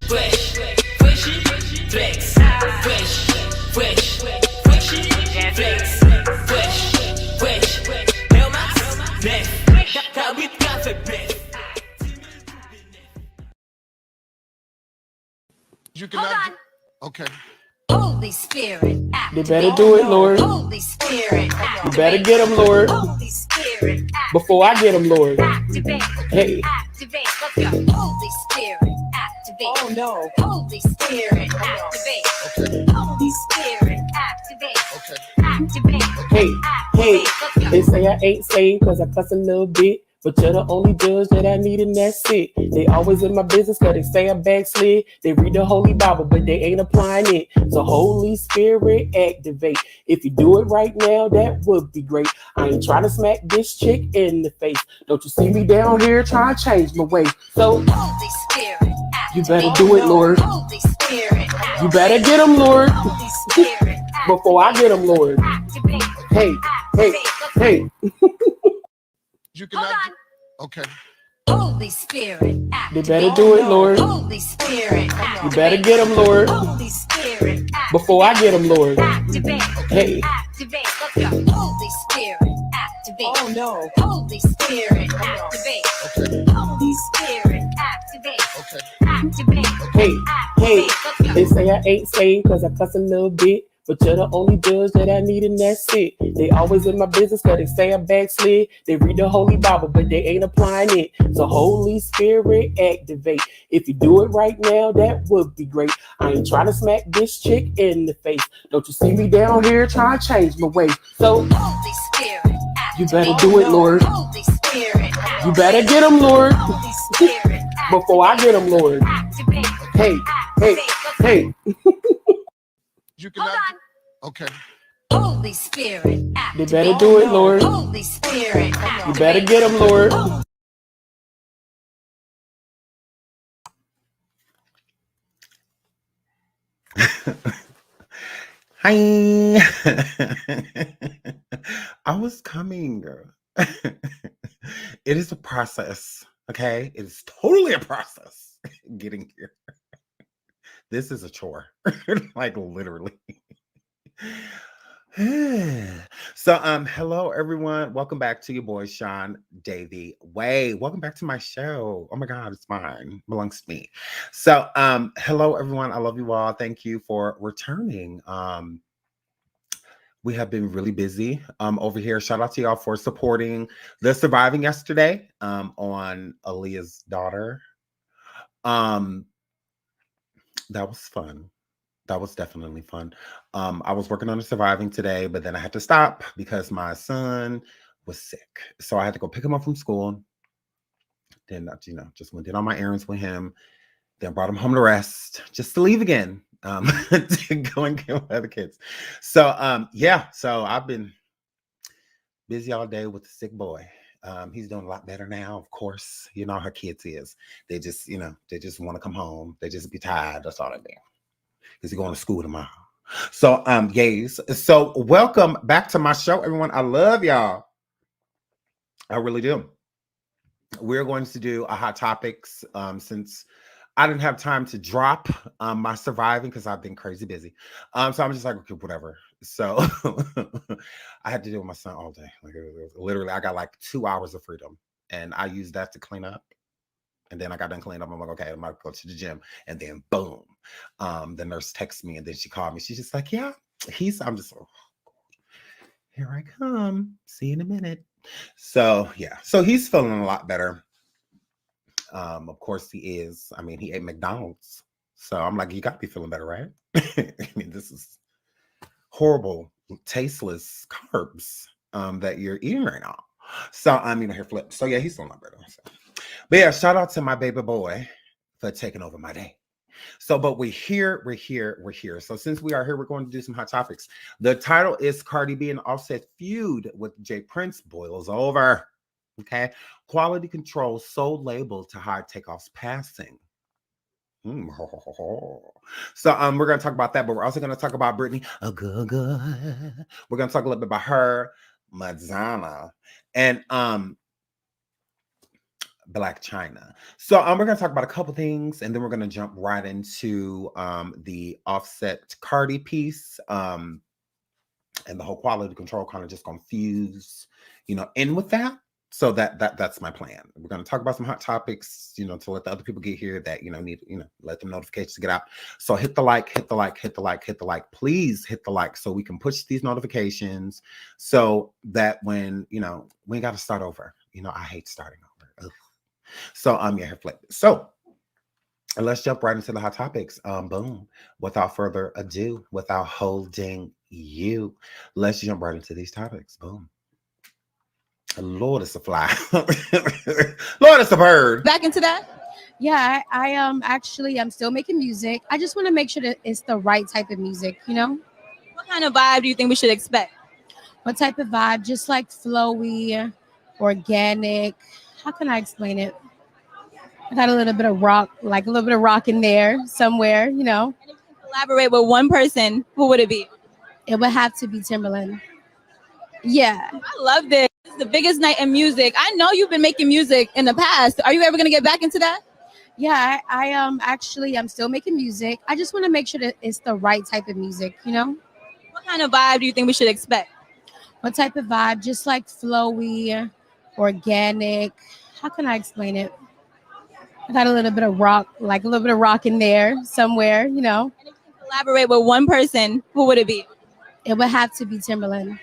Fresh, fresh, flex, fresh, fresh, fresh, flex, fresh, Helmas, Nef, Cardi, Café, Beth. You cannot. Okay. Holy Spirit, They better do it, Lord. Holy Spirit, You better get them, Lord. Holy Spirit, Before I get them, Lord. activate. Hey. Activate. Let's go. Holy Spirit, activate. Oh no. Holy Spirit, activate. Okay. Holy Spirit, activate. Okay. Activate. Hey, hey, Let's go. they say I ain't saved cause I cuss a little bit. But you're the only judge that I need and that's it. They always in my business cause they say I backslid. They read the Holy Bible but they ain't applying it. So Holy Spirit activate. If you do it right now, that would be great. I ain't trying to smack this chick in the face. Don't you see me down here trying to change my ways. So Holy Spirit, you better do it, Lord. Holy Spirit, You better get them, Lord. Holy Spirit, Before I get them, Lord. activate. Hey, hey, hey. You cannot. Okay. Holy Spirit, They activate. better do it, Lord. Holy Spirit, You better get them, Lord. Holy Spirit, Before I get them, Lord. activate. Hey. Activate. Let's go. Holy Spirit, activate. Oh no. Holy Spirit, activate. Okay. Holy Spirit, activate. Okay. Activate. Hey, hey, Let's go. they say I ain't saved cause I cuss a little bit. But you're the only judge that I need and that's it. They always in my business cause they say I backslid. They read the Holy Bible but they ain't applying it. So Holy Spirit activate. If you do it right now, that would be great. I ain't trying to smack this chick in the face. Don't you see me down here trying to change my ways. So Holy Spirit, you activate. better do it, Lord. Holy Spirit, You better get them, Lord. Holy Spirit, Before I get them, Lord. activate. Hey, hey, hey. You cannot. Okay. Holy Spirit, They activate. better do it, Lord. Holy Spirit, You activate. better get them, Lord. Hi. I was coming. It is a process, okay? It is totally a process getting here. This is a chore, like literally. So, hello everyone. Welcome back to your boy Sean Davy Way. Welcome back to my show. Oh my God, it's mine. It belongs to me. So, hello everyone. I love you all. Thank you for returning. We have been really busy over here. Shout out to y'all for supporting the Surviving yesterday on Aaliyah's daughter. That was fun. That was definitely fun. I was working on the Surviving today, but then I had to stop because my son was sick. So I had to go pick him up from school. Then, just went did all my errands with him. Then brought him home to rest, just to leave again, to go and get with other kids. So, yeah. So I've been busy all day with the sick boy. He's doing a lot better now, of course. You know how kids is. They just, they just want to come home. They just be tired. That's all they do. Because he's going to school tomorrow. So, yes. So, welcome back to my show, everyone. I love y'all. I really do. We're going to do a hot topics since I didn't have time to drop my Surviving because I've been crazy busy. So I'm just like, okay, whatever. So I had to deal with my son all day. Like literally, I got like 2 hours of freedom, and I used that to clean up. And then I got done cleaning up. I'm like, okay, I'm gonna go to the gym. And then boom, the nurse texts me, and then she called me. She's just like, yeah, I'm just, oh, here I come. See you in a minute. So yeah, so he's feeling a lot better. Of course he is. I mean, he ate McDonald's. So I'm like, you got to be feeling better, right? I mean, this is horrible, tasteless carbs that you're eating right now. So here flip. So yeah, he's feeling a lot better. So. But yeah, shout out to my baby boy for taking over my day. So, but we're here. So since we are here, we're going to do some hot topics. The title is Cardi B and Offset feud with J Prince boils over. Okay. Quality control sold label to hide TAKEOFFS passing. So we're going to talk about that, but we're also going to talk about Brittany. We're going to talk a little bit about her, Madonna, and Black China. So we're gonna talk about a couple things, and then we're gonna jump right into the Offset Cardi piece, and the whole quality control kind of just gonna fuse, in with that. So that's my plan. We're gonna talk about some hot topics, to let the other people get here that need, let them notifications get out. So hit the like, hit the like, hit the like, hit the like. Please hit the like so we can push these notifications, so that when we ain't got to start over. I hate starting over. Ugh. So yeah, flip. So let's jump right into the hot topics. Boom. Without further ado, without holding you, let's jump right into these topics. Boom. Lord, it's a fly. Lord, it's a bird. Back into that? Yeah, I'm still making music. I just want to make sure that it's the right type of music, What kind of vibe do you think we should expect? What type of vibe? Just like flowy, organic. How can I explain it? I got a little bit of rock, like a little bit of rock in there somewhere, And if you can collaborate with one person, who would it be? It would have to be Timberland. Yeah. I love this. This is the biggest night in music. I know you've been making music in the past. Are you ever going to get back into that? Yeah, I'm still making music. I just want to make sure that it's the right type of music, What kind of vibe do you think we should expect? What type of vibe? Just like flowy, organic. How can I explain it? I got a little bit of rock, like a little bit of rock in there somewhere, And if you can collaborate with one person, who would it be? It would have to be Timberland.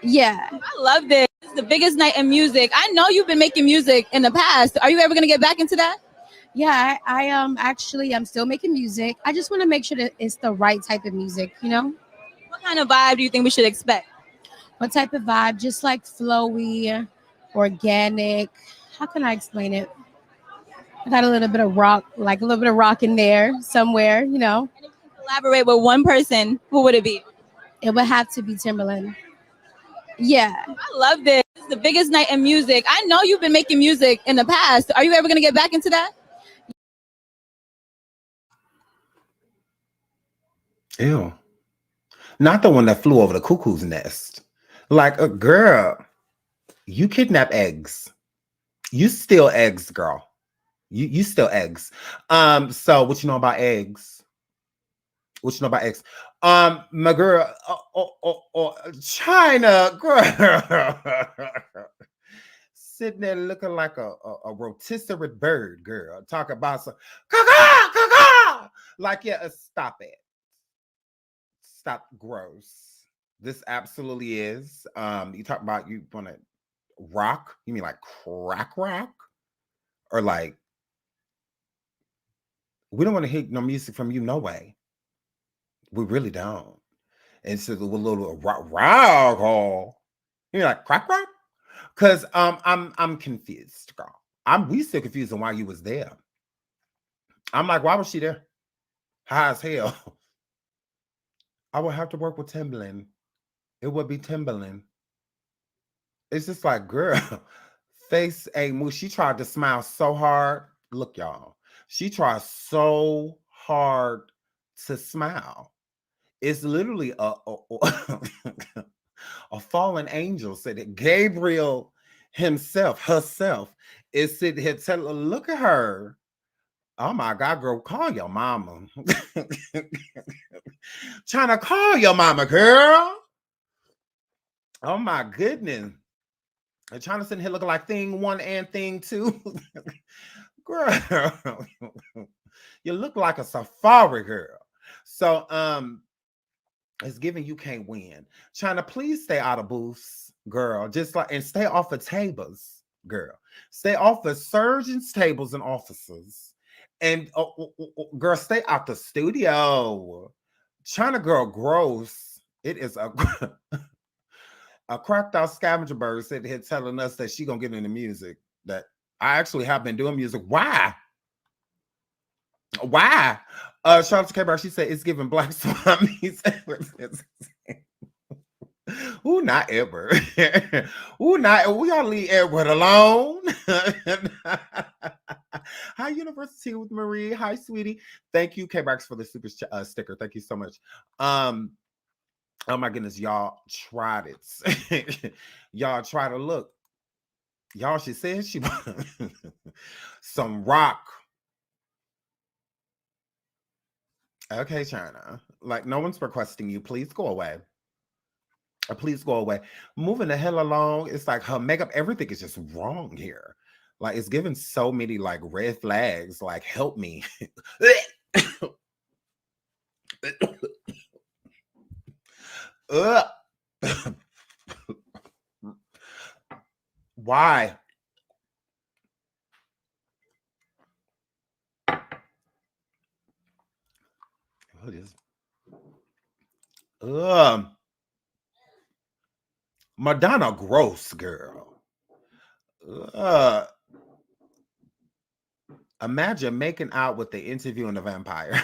Yeah. I love this. This is the biggest night in music. I know you've been making music in the past. Are you ever going to get back into that? Yeah, I'm still making music. I just want to make sure that it's the right type of music, What kind of vibe do you think we should expect? What type of vibe? Just like flowy, organic. How can I explain it? I got a little bit of rock, like a little bit of rock in there somewhere, And if you can collaborate with one person, who would it be? It would have to be Timberland. Yeah. I love this. This is the biggest night in music. I know you've been making music in the past. Are you ever going to get back into that? Ew. Not the one that flew over the cuckoo's nest. Like a girl, you kidnap eggs. You steal eggs, girl. You steal eggs. So what you know about eggs? What you know about eggs? My girl, China girl, sitting there looking like a rotisserie bird, girl. Talk about some caca, caca. Like, yeah, stop it. Stop, gross. This absolutely is. You talk about you want to rock? You mean like crack rock, or like we don't want to hear no music from you? No way. We really don't. And so the little rock hall. You mean like crack rock? Cause I'm confused, girl. We still confused on why you was there. I'm like, why was she there? High as hell. I would have to work with Timberland. It would be Timberland. It's just like, girl, face ain't move. She tried to smile so hard. Look, y'all. She tried so hard to smile. It's literally a fallen angel said that Gabriel herself, is sitting here telling her, look at her. Oh my God, girl, call your mama. Trying to call your mama, girl. Oh my goodness. And trying to sit here looking like thing one and thing two. Girl, you look like a safari girl. So it's giving you can't win. Trying to please stay out of booths, girl. Just like, and stay off of tables, girl. Stay off of surgeons' tables and offices. And girl, stay out the studio. China girl gross. It is a cracked out scavenger bird sitting here telling us that she gonna get into music. That I actually have been doing music. Why? Why? Shout out to K-Bar. She said it's giving Black Swami's. Ooh, not ever. Ooh, not. We all leave Edward alone. Hi, University with Marie. Hi, sweetie. Thank you, K-Box, for the super sticker. Thank you so much. Oh my goodness, y'all tried it. Y'all try to look. Y'all, she said she some rock. Okay, China. Like, no one's requesting you. Please go away. Please go away. Moving the hell along. It's like her makeup, everything is just wrong here. Like, it's giving so many like red flags. Like, help me. Why? What is? Madonna gross, girl. Imagine making out with the interviewing the vampire.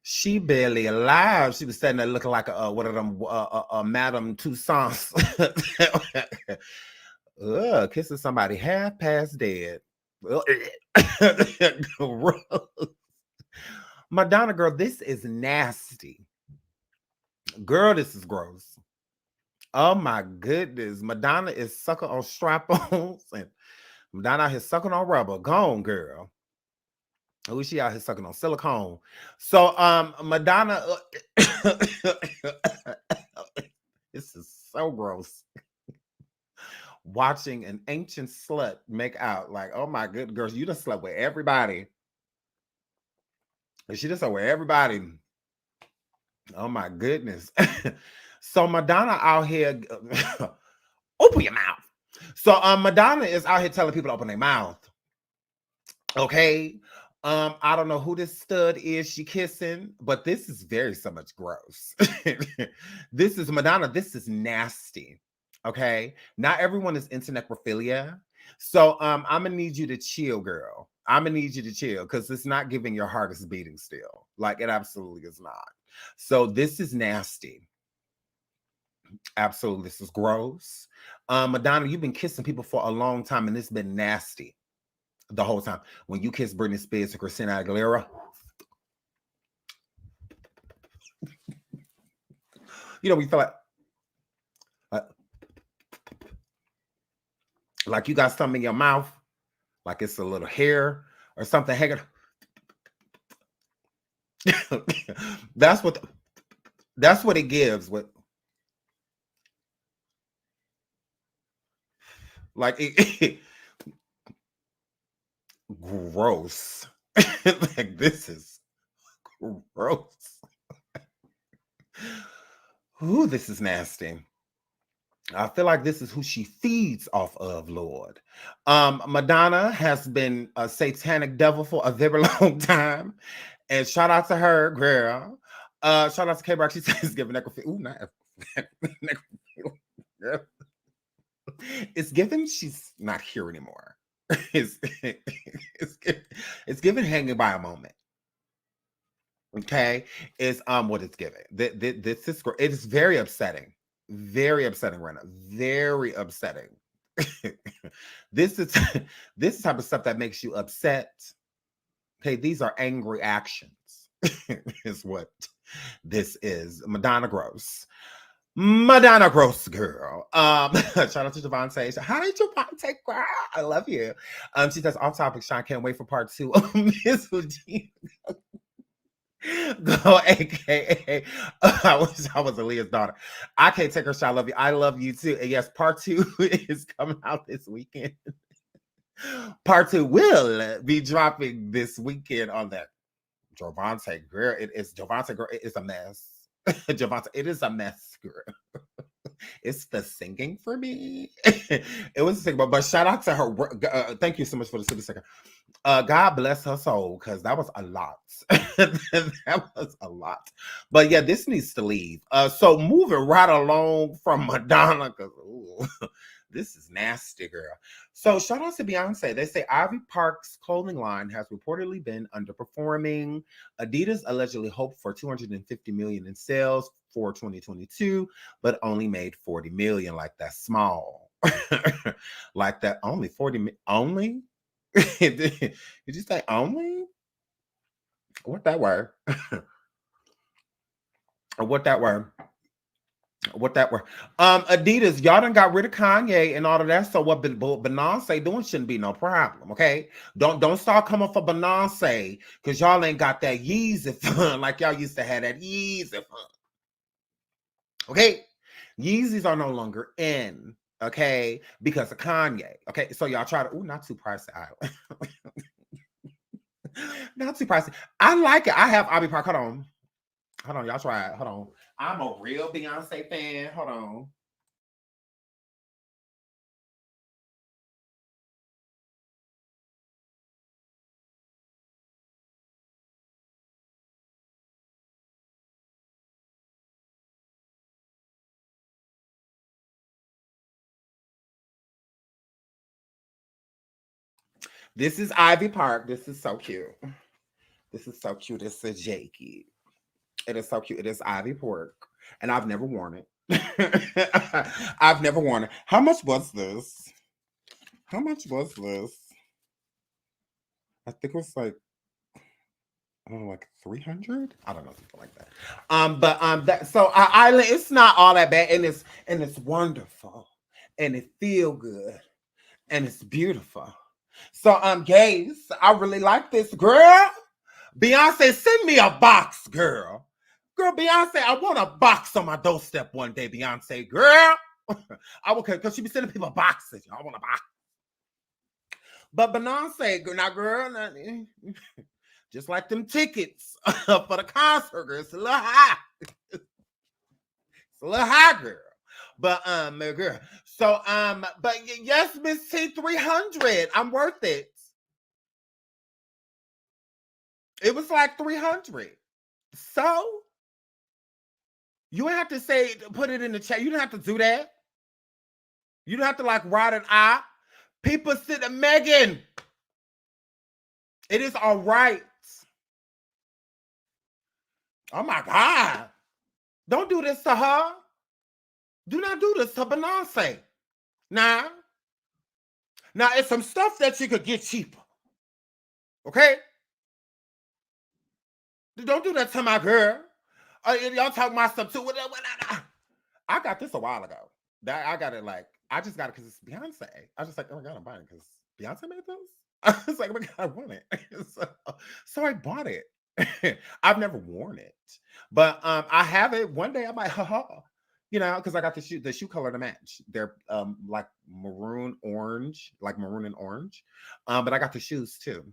She barely alive. She was standing there looking like one of them Madame Tussauds. Kissing somebody half past dead. Madonna, girl, this is nasty. Girl, this is gross. Oh my goodness. Madonna is sucking on strap-ons and Madonna out here sucking on rubber. Gone, girl. Oh, she out here sucking on silicone. So Madonna this is so gross. Watching an ancient slut make out. Like, oh my good girls, you just slept with everybody. She just slept with everybody. Oh my goodness. So Madonna out here open your mouth. So Madonna is out here telling people to open their mouth. Okay. I don't know who this stud is she kissing, but this is very so much gross. This is Madonna. This is nasty. Okay. Not everyone is into necrophilia. So I'm gonna need you to chill, girl. I'm gonna need you to chill because it's not giving your heart is beating still. Like it absolutely is not. So this is nasty. Absolutely, this is gross. Madonna, you've been kissing people for a long time, and it's been nasty the whole time. When you kiss Britney Spears and Christina Aguilera, you know, we feel like you got something in your mouth, like it's a little hair or something hanging. That's what it gives. What like it gross. Like this is gross. Ooh, this is nasty. I feel like this is who she feeds off of, Lord. Madonna has been a satanic devil for a very long time. And shout out to her, girl. Shout out to K-Rock. She says giving necrophilia. Ooh, not necrophilia. It's given she's not here anymore. It's given hanging by a moment. Okay, is what it's giving. This is it is very upsetting. Very upsetting, Rena. Very upsetting. This is this type of stuff that makes you upset. Okay, these are angry actions. Is what this is. Madonna gross. Madonna gross, girl. Shout out to Javante. Hi, Javante, girl. I love you. She says off topic, Sean. Can't wait for part 2 of Miss Regina. Go, aka I wish I was Aaliyah's daughter. I can't take her shot. I love you. I love you too. And yes, part 2 is coming out this weekend. Part 2 will be dropping this weekend on that. Javante, girl. It is Javante, girl. It is a mess. Javante, it is a mess, girl. It's the singing for me. It was a singing, but shout out to her. Thank you so much for the super second. God bless her soul, because that was a lot. That was a lot. But yeah, this needs to leave. So moving right along from Madonna, because this is nasty, girl. So shout out to Beyonce. They say Ivy Park's clothing line has reportedly been underperforming. Adidas allegedly hoped for 250 million in sales for 2022, but only made 40 million. Like that's small. Like that only 40 only? Did you say only? What that word? What that word? What that were? Adidas, y'all done got rid of Kanye and all of that. So what Beyonce doing shouldn't be no problem. Okay, don't start coming for Beyonce because y'all ain't got that Yeezy fun like y'all used to have that Yeezy fun. Okay, Yeezys are no longer in. Okay, because of Kanye. Okay, so y'all try to not too pricey. Not too pricey. I like it. I have Ivy Park. Hold on, y'all try it. Hold on. I'm a real Beyonce fan. Hold on. This is Ivy Park. This is so cute. This is so cute. It's a Jakey. It is so cute. It is Ivy Park. And I've never worn it. I've never worn it. How much was this? How much was this? I think it was like, I don't know, like 300. I don't know, something like that. That so Island, it's not all that bad, and it's wonderful, and it feel good, and it's beautiful. So gays, I really like this girl. Beyonce, send me a box, girl. Girl, Beyonce, I want a box on my doorstep one day, Beyonce, girl. I will, because she be sending people boxes. I want a box. But Beyonce, now, girl, just like them tickets for the concert, girl, it's a little high. It's a little high, girl. But girl. So but yes, Miss T, 300. I'm worth it. It was like 300. So you have to say, put it in the chat. You don't have to do that. You don't have to like write an eye. People sit there, Megan. It is all right. Oh my God. Don't do this to her. Do not do this to Beyonce. Now, it's some stuff that you could get cheaper. Okay? Don't do that to my girl. Y'all talk my stuff too. I got this a while ago. I got it like, I just got it because it's Beyonce. I was just like, oh my God, I'm buying it because Beyonce made this. I was like, oh my God, I want it. so I bought it. I've never worn it, but I have it. One day I might, because I got the shoe color to match. They're like maroon orange, like maroon and orange. But I got the shoes too.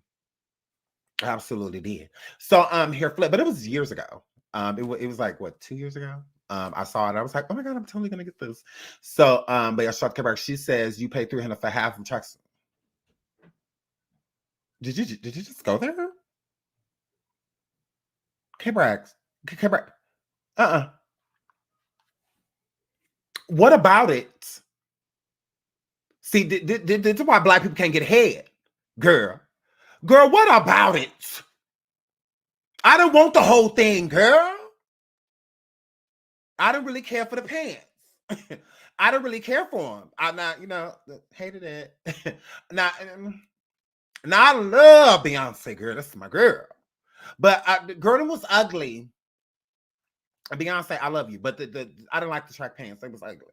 I absolutely did. So here flip, but it was years ago. It was like what, 2 years ago. I saw it. I was like, oh my God, I'm totally gonna get this. So but yeah, Shot Kebar, she says you paid $300 for half of tracks. Did you just go there? K-Brax. What about it? See, this is why Black people can't get ahead. Girl, what about it? I don't want the whole thing, girl. I don't really care for the pants. I don't really care for them. I'm not, hated it. now, I love Beyonce, girl. That's my girl. But the girl was ugly. Beyonce, I love you, but I didn't like the track pants. It was ugly.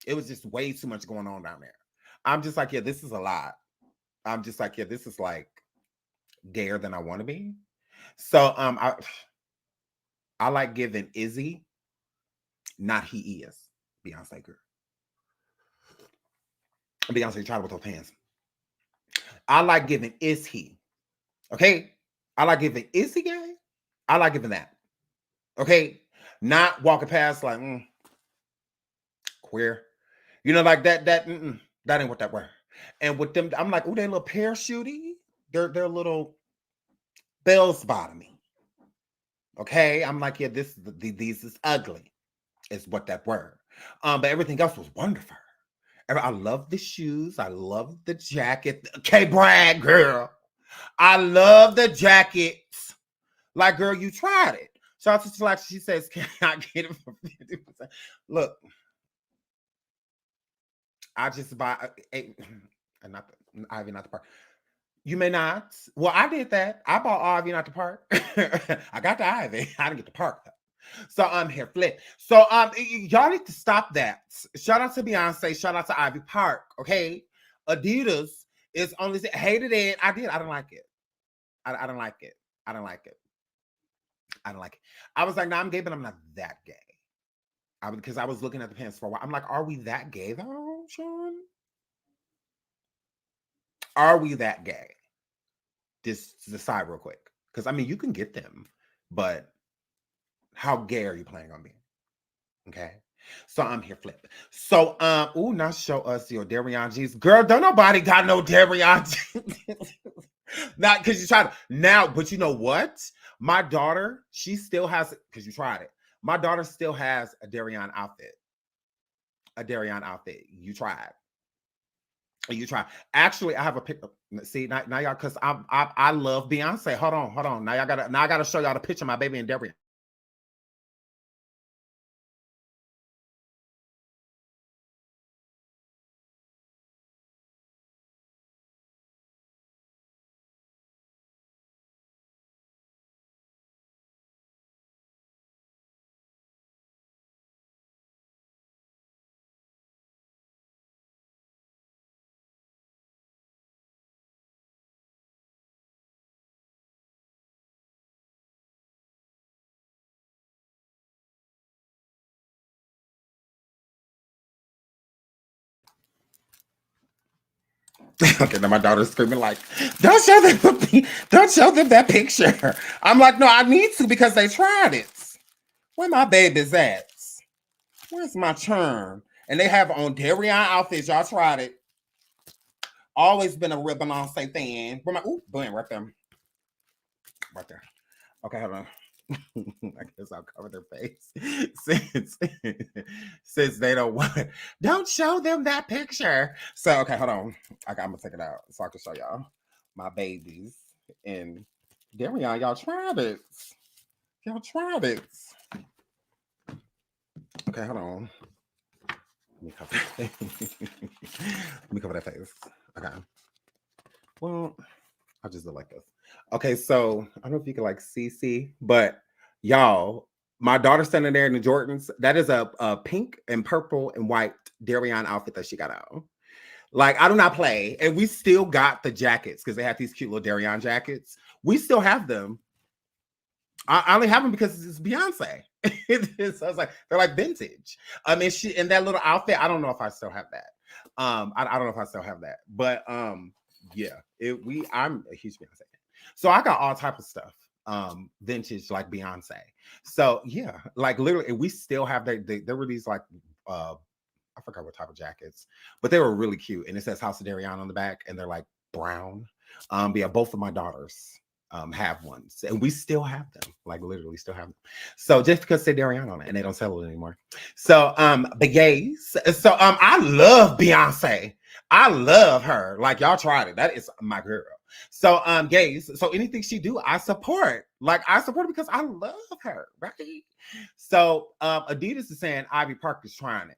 It was just way too much going on down there. I'm just like, yeah, this is a lot. I'm just like, yeah, this is like gayer than I want to be. So I like giving Izzy, not he is. Beyonce girl. Beyonce tried with her pants. I like giving is he. Okay? I like giving is he gay? I like giving that. Okay? Not walking past like queer. Like that ain't what that were. And with them, I'm like, oh, they little parachutey. They're little bells bottoming. Okay? I'm like, yeah, these is ugly. Is what that were. But everything else was wonderful. I love the shoes. I love the jacket. K-Brad, girl. I love the jackets. Like, girl, you tried it. Shout out to Select. She says, can I get it for 50%? Look, I just buy not the Ivy, not the park. You may not. Well, I did that. I bought Ivy, not the park. I got the Ivy. I didn't get the park though. So I'm here, flip. So y'all need to stop that. Shout out to Beyonce. Shout out to Ivy Park. Okay, Adidas is only hated it. I did. I don't like it. I don't like it. I don't like it. I don't like it. I was like, no, I'm gay, but I'm not that gay. Because I was looking at the pants for a while. I'm like, are we that gay though, Sean? Are we that gay? Just decide real quick. Because I mean, you can get them, but how gay are you planning on being? Okay. So I'm here, flip. So now show us your Darion jeans. Girl, don't nobody got no Darion jeans. Not because you tried to now, but you know what? My daughter, she still has it because you tried it. My daughter still has a Darion outfit. A Darion outfit. You tried. You try. Actually, I have a picture. See now y'all, because I love Beyonce. Hold on. Now I gotta show y'all the picture of my baby and Darion. Okay, now my daughter's screaming like, don't show them that picture. I'm like, no, I need to because they tried it. Where my baby's at? Where's my churn? And they have on Darion outfits. Y'all tried it. Always been a real Beyonce fan. Where my blend right there. Right there. Okay, hold on. I guess I'll cover their face since they don't want it. Don't show them that picture. So okay, hold on. I'm gonna take it out so I can show y'all my babies and Darion. Y'all tried it. Y'all tried it. Okay, hold on. Let me cover Let me cover that face. Okay. Well, I'll just look like this. Okay, so I don't know if you can like see, but y'all, my daughter standing there in the Jordans, that is a pink and purple and white Darion outfit that she got on. Like, I do not play. And we still got the jackets because they have these cute little Darion jackets. We still have them. I only have them because it's Beyonce. So I was like, they're like vintage. I mean, she in that little outfit. I don't know if I still have that. I don't know if I still have that, but yeah, I'm a huge Beyonce fan. So I got all type of stuff, vintage like Beyonce. So yeah, like literally, we still have there were these like I forgot what type of jackets, but they were really cute. And it says House of Darion on the back, and they're like brown. But yeah, both of my daughters have ones, and we still have them, like literally still have them. So just because they Darion on it and they don't sell it anymore. So but gays. So I love Beyonce. I love her. Like y'all tried it. That is my girl. So gays. So anything she do, I support. Like I support her because I love her, right? So Adidas is saying Ivy Park is trying it.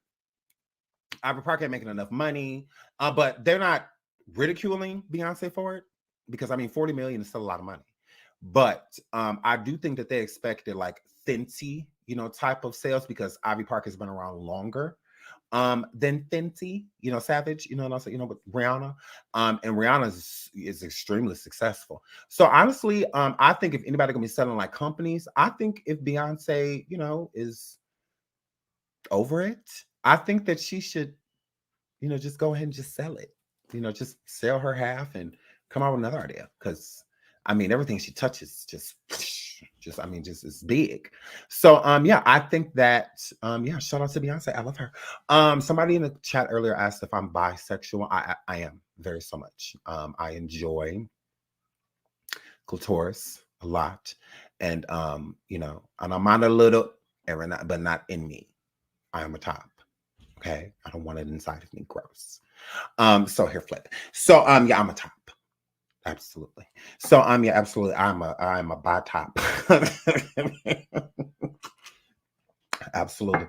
Ivy Park ain't making enough money, but they're not ridiculing Beyonce for it. Because I mean, 40 million is still a lot of money. But I do think that they expected like Fenty, type of sales because Ivy Park has been around longer than Fenty, Savage, and also, with Rihanna. And Rihanna is extremely successful. So honestly, I think if anybody gonna be selling like companies, I think if Beyonce, is over it, I think that she should, just go ahead and just sell it. Just sell her half and come out with another idea. Because I mean, everything she touches just is big. So yeah, I think that yeah, shout out to Beyonce. I love her. Somebody in the chat earlier asked if I'm bisexual. I am very so much. I enjoy clitoris a lot. And and I'm on a little, but not in me. I am a top. Okay. I don't want it inside of me. Gross. So here, flip. So yeah, I'm a top. Absolutely. So yeah, absolutely. I'm a bi top. Absolutely.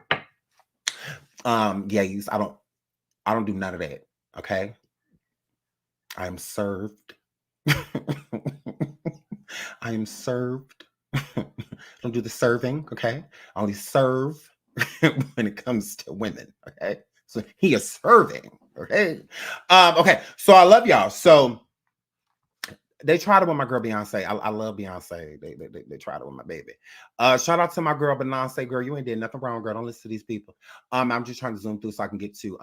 Yeah, I don't do none of that. Okay. I am served. I am served. don't do the serving, okay? I only serve when it comes to women, okay? So he is serving, okay? Okay, so I love y'all. So they tried it with my girl Beyonce. I love Beyonce. They tried it with my baby. Shout out to my girl Beyonce. Girl, you ain't did nothing wrong, girl. Don't listen to these people. I'm just trying to zoom through so I can get to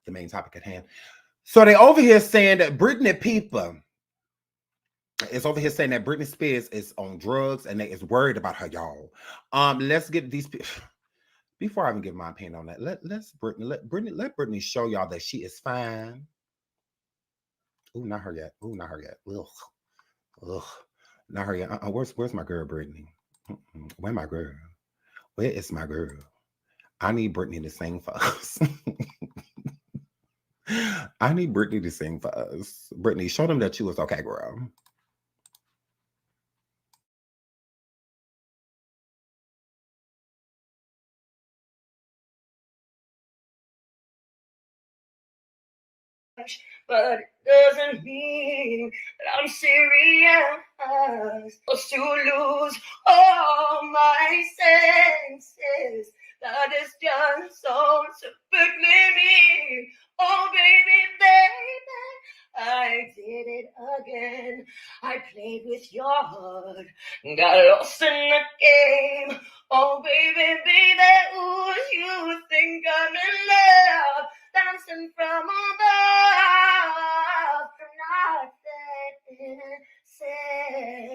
the main topic at hand. So they over here saying that Britney people is over here saying that Britney Spears is on drugs and they is worried about her, y'all. Let's get these people. Before I even give my opinion on that, let Britney show y'all that she is fine. Ooh, not her yet. Ooh, not her yet. Ugh. Not her yet. Where's my girl, Britney? Where my girl? Where is my girl? I need Britney to sing for us. I need Britney to sing for us. Britney, show them that you was okay, girl. But it doesn't mean that I'm serious. Supposed to lose all my senses. That is just so typically me. Oh, baby, baby, I did it again. I played with your heart, got lost in the game. Oh, baby, baby, ooh, you think I'm in love, dancing from above, from not that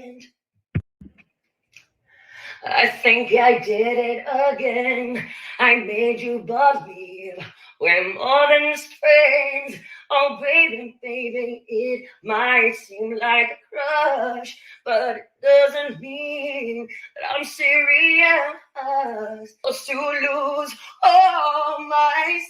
innocent. I think I did it again. I made you believe we're more than just friends. Oh, baby, baby, it might seem like a crush, but it doesn't mean that I'm serious. Supposed to lose all my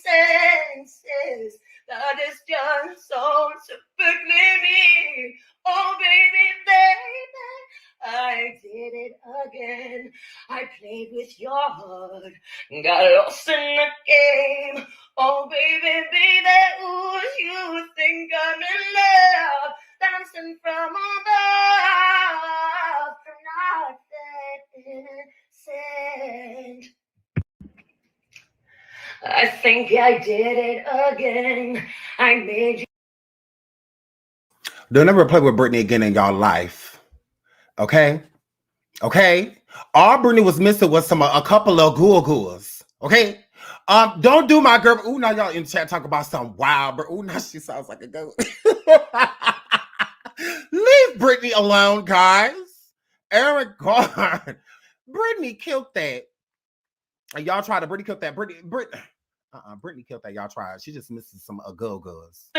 senses. That is just so typically me. Oh, baby, baby, I did it again. I played with your heart, got lost in the game. Oh, baby, baby, ooh, you think I'm in love, dancing from above, from not that innocent. I think I did it again. I made you. Don't ever play with Britney again in y'all life. Okay? Okay? All Britney was missing was a couple of goo-goos. Okay? Don't do my girl. Ooh, now y'all in chat talk about some wild, but ooh, now she sounds like a goat. Leave Britney alone, guys. Eric Gard. Britney killed that. And y'all tried to Britney killed that. Britney killed that. Y'all tried. She just missing some go-go's.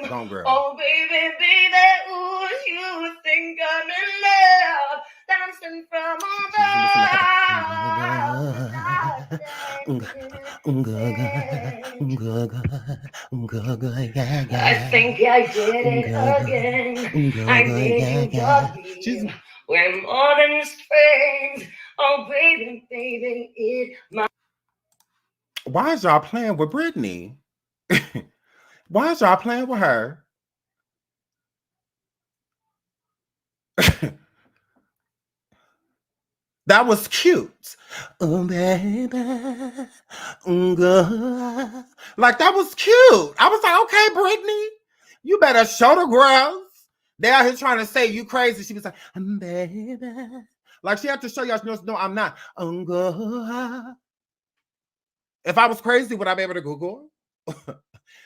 Gone, girl. Oh, baby, baby, ooh, you think I'm in love, dancing from above. I think I did it again. I made you believe we're more than just friends. Oh, baby, baby, it might. Why is y'all playing with Britney? Why is y'all playing with her? That was cute. Oh, baby. Like, that was cute. I was like, okay, Britney, you better show the girls. They out here trying to say you crazy. She was like, baby. Like, she had to show y'all, no, I'm not. If I was crazy, would I be able to Google?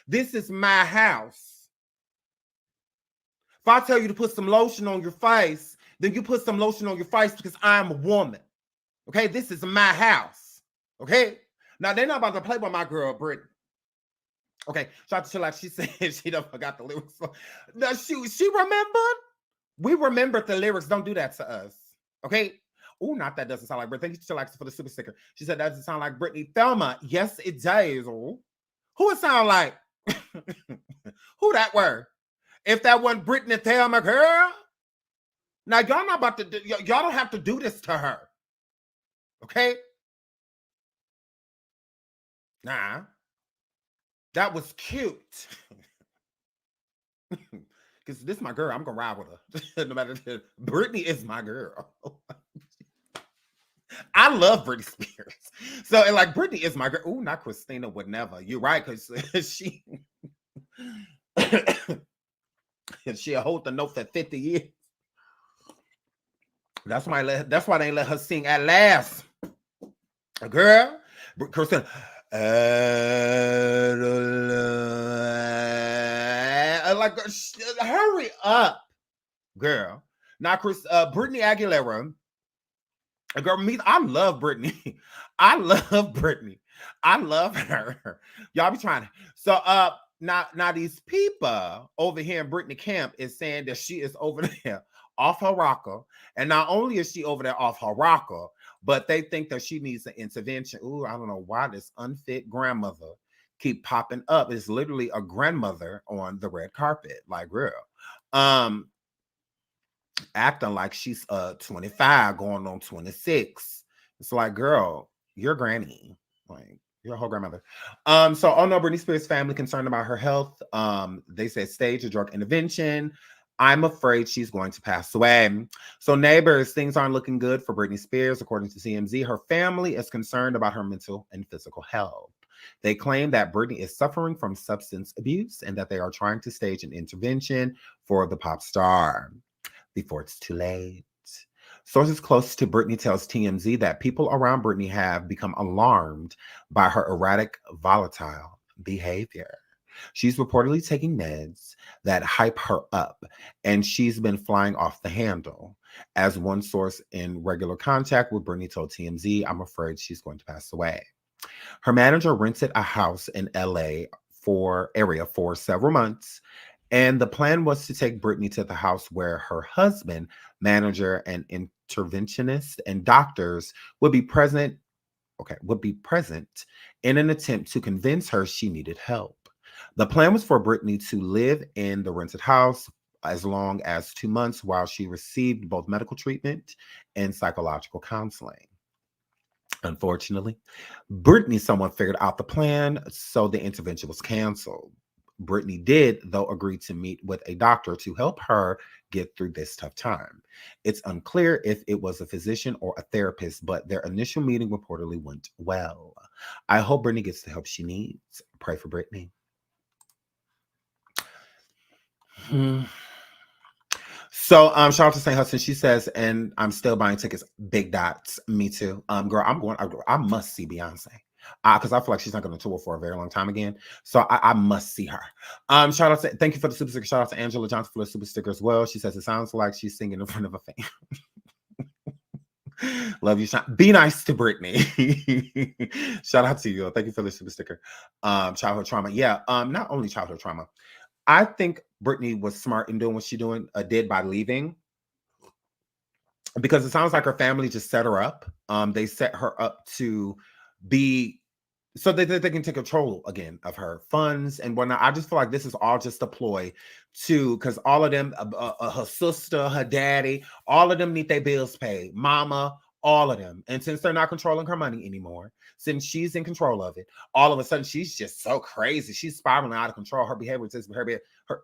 This is my house. If I tell you to put some lotion on your face, then you put some lotion on your face because I'm a woman. Okay, this is my house. Okay, now they're not about to play with my girl Britney. Okay, shout out to Chillax. She said she done forgot the lyrics. No, she remembered. We remembered the lyrics. Don't do that to us. Okay. Oh, not that doesn't sound like Britney. Thank you, Chillax, for the super sticker. She said that doesn't sound like Britney. Thelma. Yes, it does. Who it sound like? Who that were? If that wasn't Britney Thelma, girl. Now y'all not about to. Y'all don't have to do this to her. Okay. Nah. That was cute. Because this is my girl. I'm gonna ride with her. No matter Britney is my girl. I love Britney Spears. So and like Britney is my girl. Ooh, not Christina would never. You're right, because she she'll hold the note for 50 years. That's why they ain't let her sing at last. Girl, Christina. Like, hurry up, girl. Now, Britney Aguilera. Girl, I love Britney. I love Britney. I love her. Y'all be trying to. So, now these people over here in Britney camp is saying that she is over there off her rocker, and not only is she over there off her rocker, but they think that she needs an intervention. Ooh, I don't know why this unfit grandmother keep popping up. It's literally a grandmother on the red carpet, like real. Acting like she's 25 going on 26. It's like, girl, you're granny. Like, you're a whole grandmother. So no, Britney Spears' family concerned about her health. They said stage a drug intervention. I'm afraid she's going to pass away. So neighbors, things aren't looking good for Britney Spears. According to TMZ, her family is concerned about her mental and physical health. They claim that Britney is suffering from substance abuse and that they are trying to stage an intervention for the pop star before it's too late. Sources close to Britney tells TMZ that people around Britney have become alarmed by her erratic, volatile behavior. She's reportedly taking meds that hype her up, and she's been flying off the handle. As one source in regular contact with Britney told TMZ, I'm afraid she's going to pass away. Her manager rented a house in LA area for several months, and the plan was to take Britney to the house where her husband, manager, and interventionist and doctors would be present in an attempt to convince her she needed help. The plan was for Britney to live in the rented house as long as 2 months while she received both medical treatment and psychological counseling. Unfortunately, someone figured out the plan, so the intervention was canceled. Britney did, though, agree to meet with a doctor to help her get through this tough time. It's unclear if it was a physician or a therapist, but their initial meeting reportedly went well. I hope Britney gets the help she needs. Pray for Britney. So, shout out to St. Hudson. She says, and I'm still buying tickets. Big dots. Me too. Girl, I must see Beyonce. Because I feel like she's not going to tour for a very long time again. So I must see her. Thank you for the super sticker. Shout out to Angela Johnson for the super sticker as well. She says it sounds like she's singing in front of a fan. Love you, Sean. Be nice to Britney. Shout out to you. Thank you for the super sticker. Childhood trauma. Yeah. Not only childhood trauma. I think Britney was smart in doing what she did by leaving, because it sounds like her family just set her up. They set her up to be so that they can take control again of her funds and whatnot. I just feel like this is all just a ploy because all of them, her sister, her daddy, all of them need their bills paid. Mama, all of them. And since they're not controlling her money anymore, since she's in control of it, all of a sudden she's just so crazy. She's spiraling out of control. Her behavior is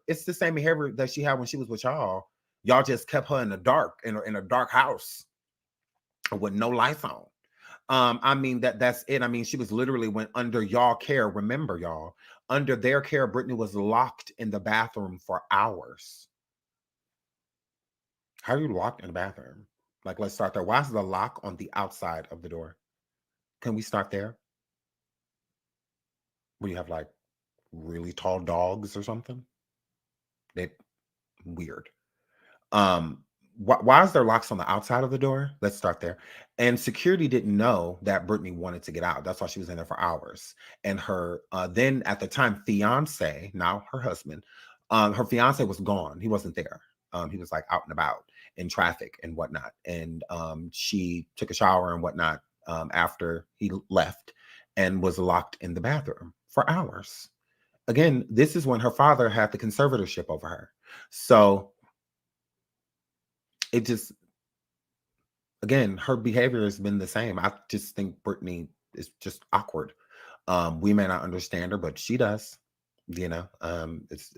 it's the same behavior that she had when she was with y'all. Y'all just kept her in the dark, in a dark house with no lights on. I mean, that's it. I mean, she was literally went under y'all care. Remember, y'all, under their care, Britney was locked in the bathroom for hours. How are you locked in the bathroom? Like, let's start there. Why is the lock on the outside of the door? Can we start there? Where you have like really tall dogs or something? Weird. Why is there locks on the outside of the door? Let's start there. And security didn't know that Britney wanted to get out. That's why she was in there for hours. And her then at the time fiance, now her husband, her fiance was gone. He wasn't there. He was like out and about in traffic and whatnot. And she took a shower and whatnot after he left and was locked in the bathroom for hours. Again, this is when her father had the conservatorship over her. So it just, again, her behavior has been the same. I just think Britney is just awkward. We may not understand her, but she does. You know,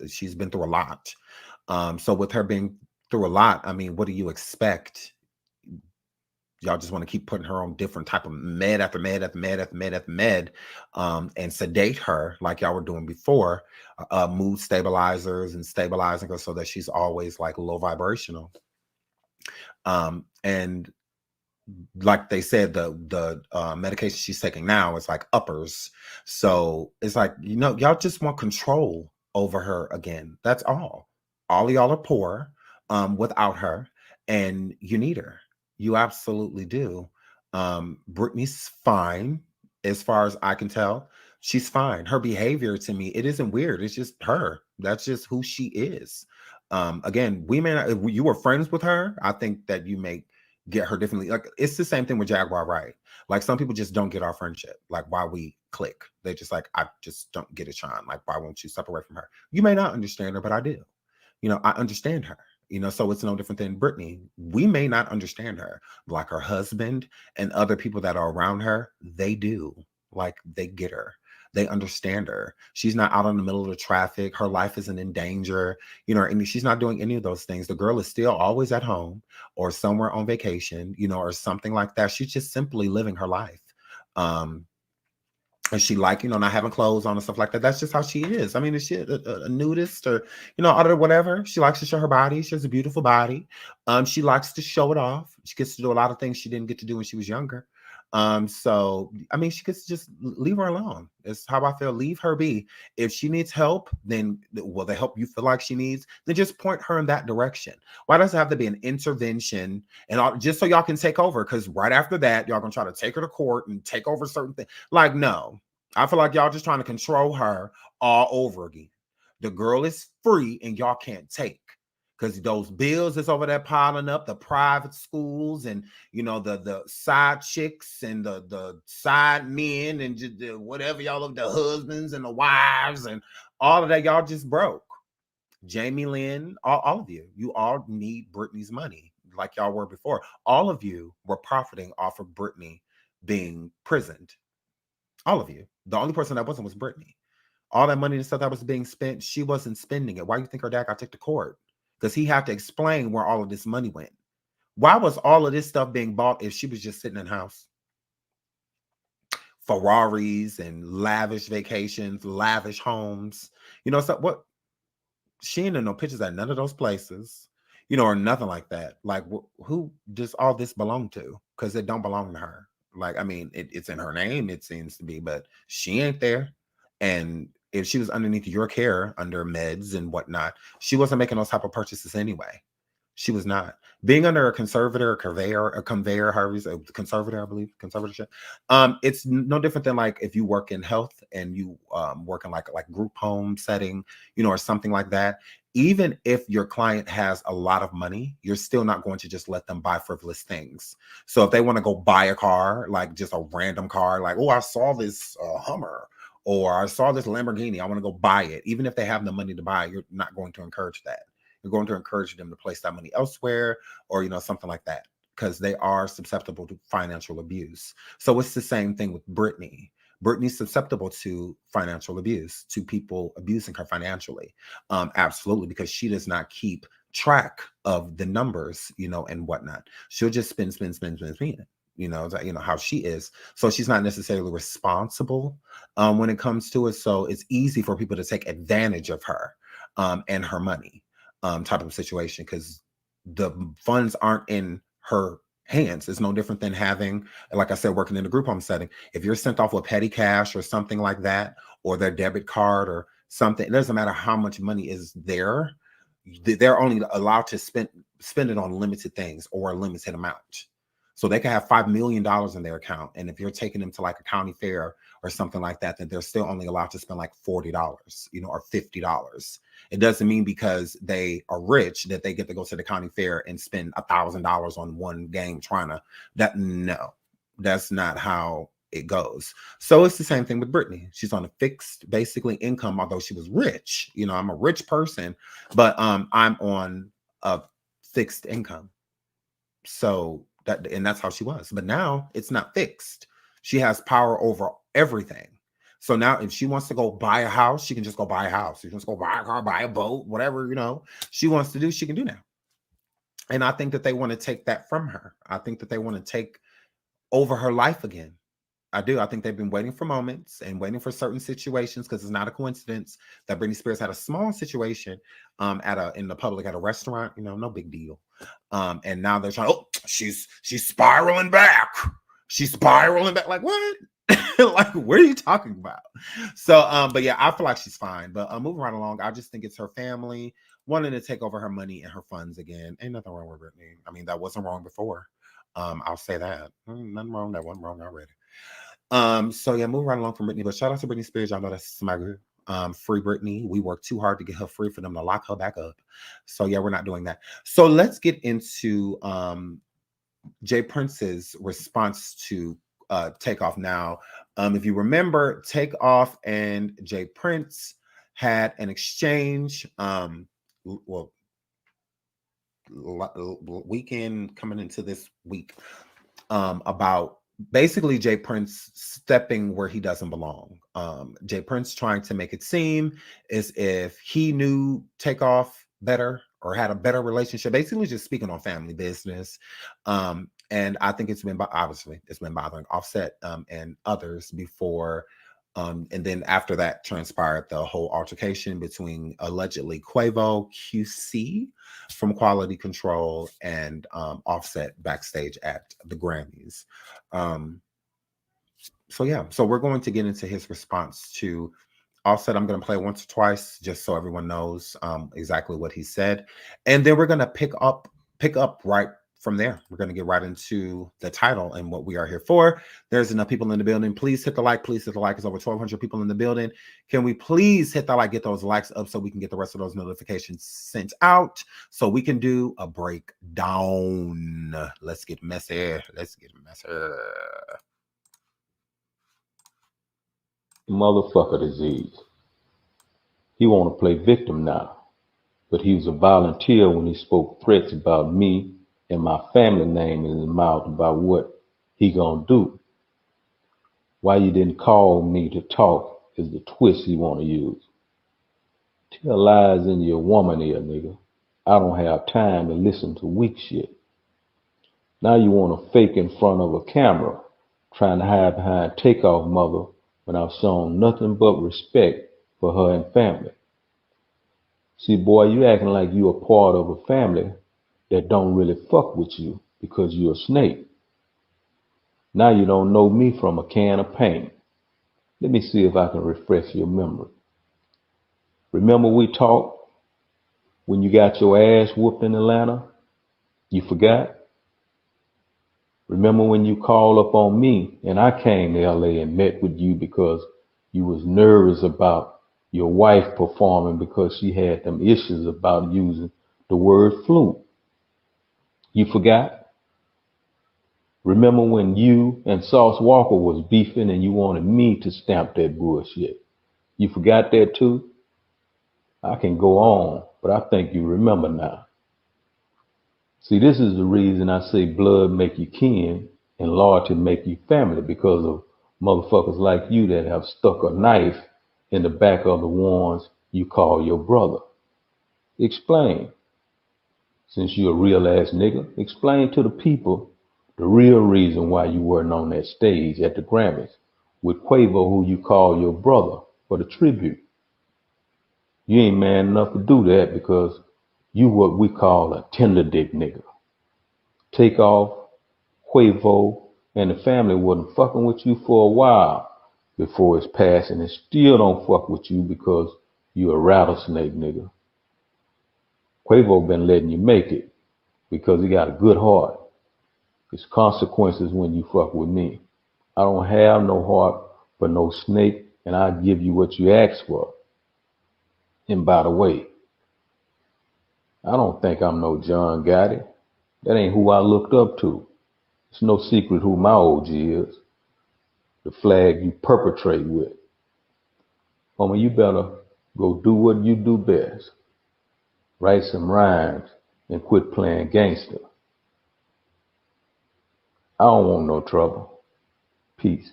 she's been through a lot. So with her being through a lot, I mean, what do you expect? Y'all just want to keep putting her on different type of med after med after med after med after med, and sedate her like y'all were doing before, mood stabilizers and stabilizing her so that she's always like low vibrational. And like they said, the medication she's taking now is like uppers. So it's like, y'all just want control over her again. That's all. All of y'all are poor without her, and you need her. You absolutely do. Brittany's fine as far as I can tell. She's fine. Her behavior to me, it isn't weird. It's just her. That's just who she is. Again, we may not, if you were friends with her, I think that you may get her differently. Like, it's the same thing with Jaguar Wright. Like, some people just don't get our friendship, like why we click. They just like, I just don't get it, Sean. Like, why won't you separate from her? You may not understand her, but I do. I understand her. So it's no different than Brittany. We may not understand her, like her husband and other people that are around her, they do. Like, they get her. They understand her. She's not out in the middle of the traffic. Her life isn't in danger, and she's not doing any of those things. The girl is still always at home or somewhere on vacation, or something like that. She's just simply living her life. And she like, not having clothes on and stuff like that. That's just how she is. I mean, is she a nudist or, other whatever? She likes to show her body. She has a beautiful body. She likes to show it off. She gets to do a lot of things she didn't get to do when she was younger. So, I mean, she gets to just leave her alone. It's how I feel. Leave her be. If she needs help, then, the help you feel like she needs, then just point her in that direction. Why does it have to be an intervention and all, just so y'all can take over? Because right after that, y'all gonna try to take her to court and take over certain things. Like, no. I feel like y'all just trying to control her all over again. The girl is free and y'all can't take, because those bills that's over there piling up, the private schools and the side chicks and the side men and just whatever y'all of the husbands and the wives and all of that, y'all just broke. Jamie Lynn, all of you all need Brittany's money like y'all were before. All of you were profiting off of Brittany being prisoned. All of you. The only person that wasn't was Brittany. All that money and stuff that was being spent, she wasn't spending it. Why do you think her dad got taken to court? Because he had to explain where all of this money went. Why was all of this stuff being bought if she was just sitting in the house? Ferraris and lavish vacations, lavish homes. So what? She ain't in no pictures at none of those places, or nothing like that. Like, who does all this belong to? Because it don't belong to her. Like, I mean, it's in her name, it seems to be, but she ain't there. And if she was underneath your care, under meds and whatnot, she wasn't making those type of purchases anyway. She was not. Being under a conservator, a conveyor, however you say, conservator, I believe, conservatorship. It's no different than like if you work in health and you work in like group home setting, or something like that. Even if your client has a lot of money, you're still not going to just let them buy frivolous things. So if they want to go buy a car, like just a random car, like, oh, I saw this Hummer, or I saw this Lamborghini, I want to go buy it. Even if they have the money to buy it, you're not going to encourage that. You're going to encourage them to place that money elsewhere, or, something like that, because they are susceptible to financial abuse. So it's the same thing with Brittany. Brittany's susceptible to financial abuse, to people abusing her financially. Absolutely, because she does not keep track of the numbers, and whatnot. She'll just spend. How she is. So she's not necessarily responsible when it comes to it. So it's easy for people to take advantage of her and her money type of situation, because the funds aren't in her hands. It's no different than having, like I said, working in a group home setting. If you're sent off with petty cash or something like that, or their debit card or something, it doesn't matter how much money is there. They're only allowed to spend it on limited things or a limited amount. So they can have $5 million in their account. And if you're taking them to like a county fair or something like that, then they're still only allowed to spend like $40, or $50. It doesn't mean because they are rich that they get to go to the county fair and spend $1,000 on one game no, that's not how it goes. So it's the same thing with Brittany. She's on a fixed, basically, income, although she was rich. I'm a rich person, but I'm on a fixed income. So that's how she was. But now it's not fixed. She has power over everything. So now if she wants to go buy a house, she can just go buy a house. She wants to go buy a car, buy a boat, whatever, she wants to do, she can do now. And I think that they want to take that from her. I think that they want to take over her life again. I do. I think they've been waiting for moments and waiting for certain situations, because it's not a coincidence that Britney Spears had a small situation in the public at a restaurant, no big deal. And now they're trying, she's spiraling back. She's spiraling back. Like, what? Like, what are you talking about? So, but yeah, I feel like she's fine. But moving right along, I just think it's her family wanting to take over her money and her funds again. Ain't nothing wrong with Britney. I mean, that wasn't wrong before. I'll say that. Nothing wrong. That wasn't wrong already. So yeah, moving right along from Britney. But shout out to Britney Spears. Y'all know that's my group. Free Britney. We worked too hard to get her free for them to lock her back up. So yeah, we're not doing that. So let's get into Jay Prince's response to Takeoff. Now, if you remember, Takeoff and Jay Prince had an exchange. Weekend coming into this week about basically Jay Prince stepping where he doesn't belong. Jay Prince trying to make it seem as if he knew Takeoff better or had a better relationship, basically just speaking on family business. And I think it's been bothering Offset and others before. And then after that transpired the whole altercation between allegedly Quavo QC from Quality Control and Offset backstage at the Grammys. So yeah, so we're going to get into his response to Offset. I'm going to play once or twice just so everyone knows exactly what he said. And then we're going to pick up right from there. We're going to get right into the title and what we are here for. There's enough people in the building. Please hit the like. Please hit the like. It's over 1,200 people in the building. Can we please hit the like, get those likes up so we can get the rest of those notifications sent out so we can do a breakdown. Let's get messy. Motherfucker disease. He want to play victim now, but he was a volunteer when he spoke threats about me and my family name in his mouth about what he gonna do. Why you didn't call me to talk is the twist he want to use. Tell lies in your woman ear, nigga. I don't have time to listen to weak shit. Now you want to fake in front of a camera, trying to hide behind Takeoff mother when I've shown nothing but respect for her and family. See, boy, you acting like you a part of a family that don't really fuck with you because you're a snake. Now you don't know me from a can of paint. Let me see if I can refresh your memory. Remember we talked when you got your ass whooped in Atlanta? You forgot? Remember when you called up on me and I came to LA and met with you because you was nervous about your wife performing because she had them issues about using the word flute? You forgot? Remember when you and Sauce Walker was beefing and you wanted me to stamp that bullshit? You forgot that too? I can go on, but I think you remember now. See, this is the reason I say blood make you kin and loyalty make you family, because of motherfuckers like you that have stuck a knife in the back of the ones you call your brother. Explain. Since you're a real ass nigga, explain to the people the real reason why you weren't on that stage at the Grammys with Quavo, who you call your brother, for the tribute. You ain't man enough to do that because you what we call a tender dick nigga. Takeoff, Quavo, and the family wasn't fucking with you for a while before his passing, and still don't fuck with you because you a rattlesnake nigga. Quavo been letting you make it because he got a good heart. It's consequences when you fuck with me. I don't have no heart for no snake, and I give you what you ask for. And by the way, I don't think I'm no John Gotti. That ain't who I looked up to. It's no secret who my OG is. The flag you perpetrate with. Homie, you better go do what you do best. Write some rhymes and quit playing gangster. I don't want no trouble. Peace.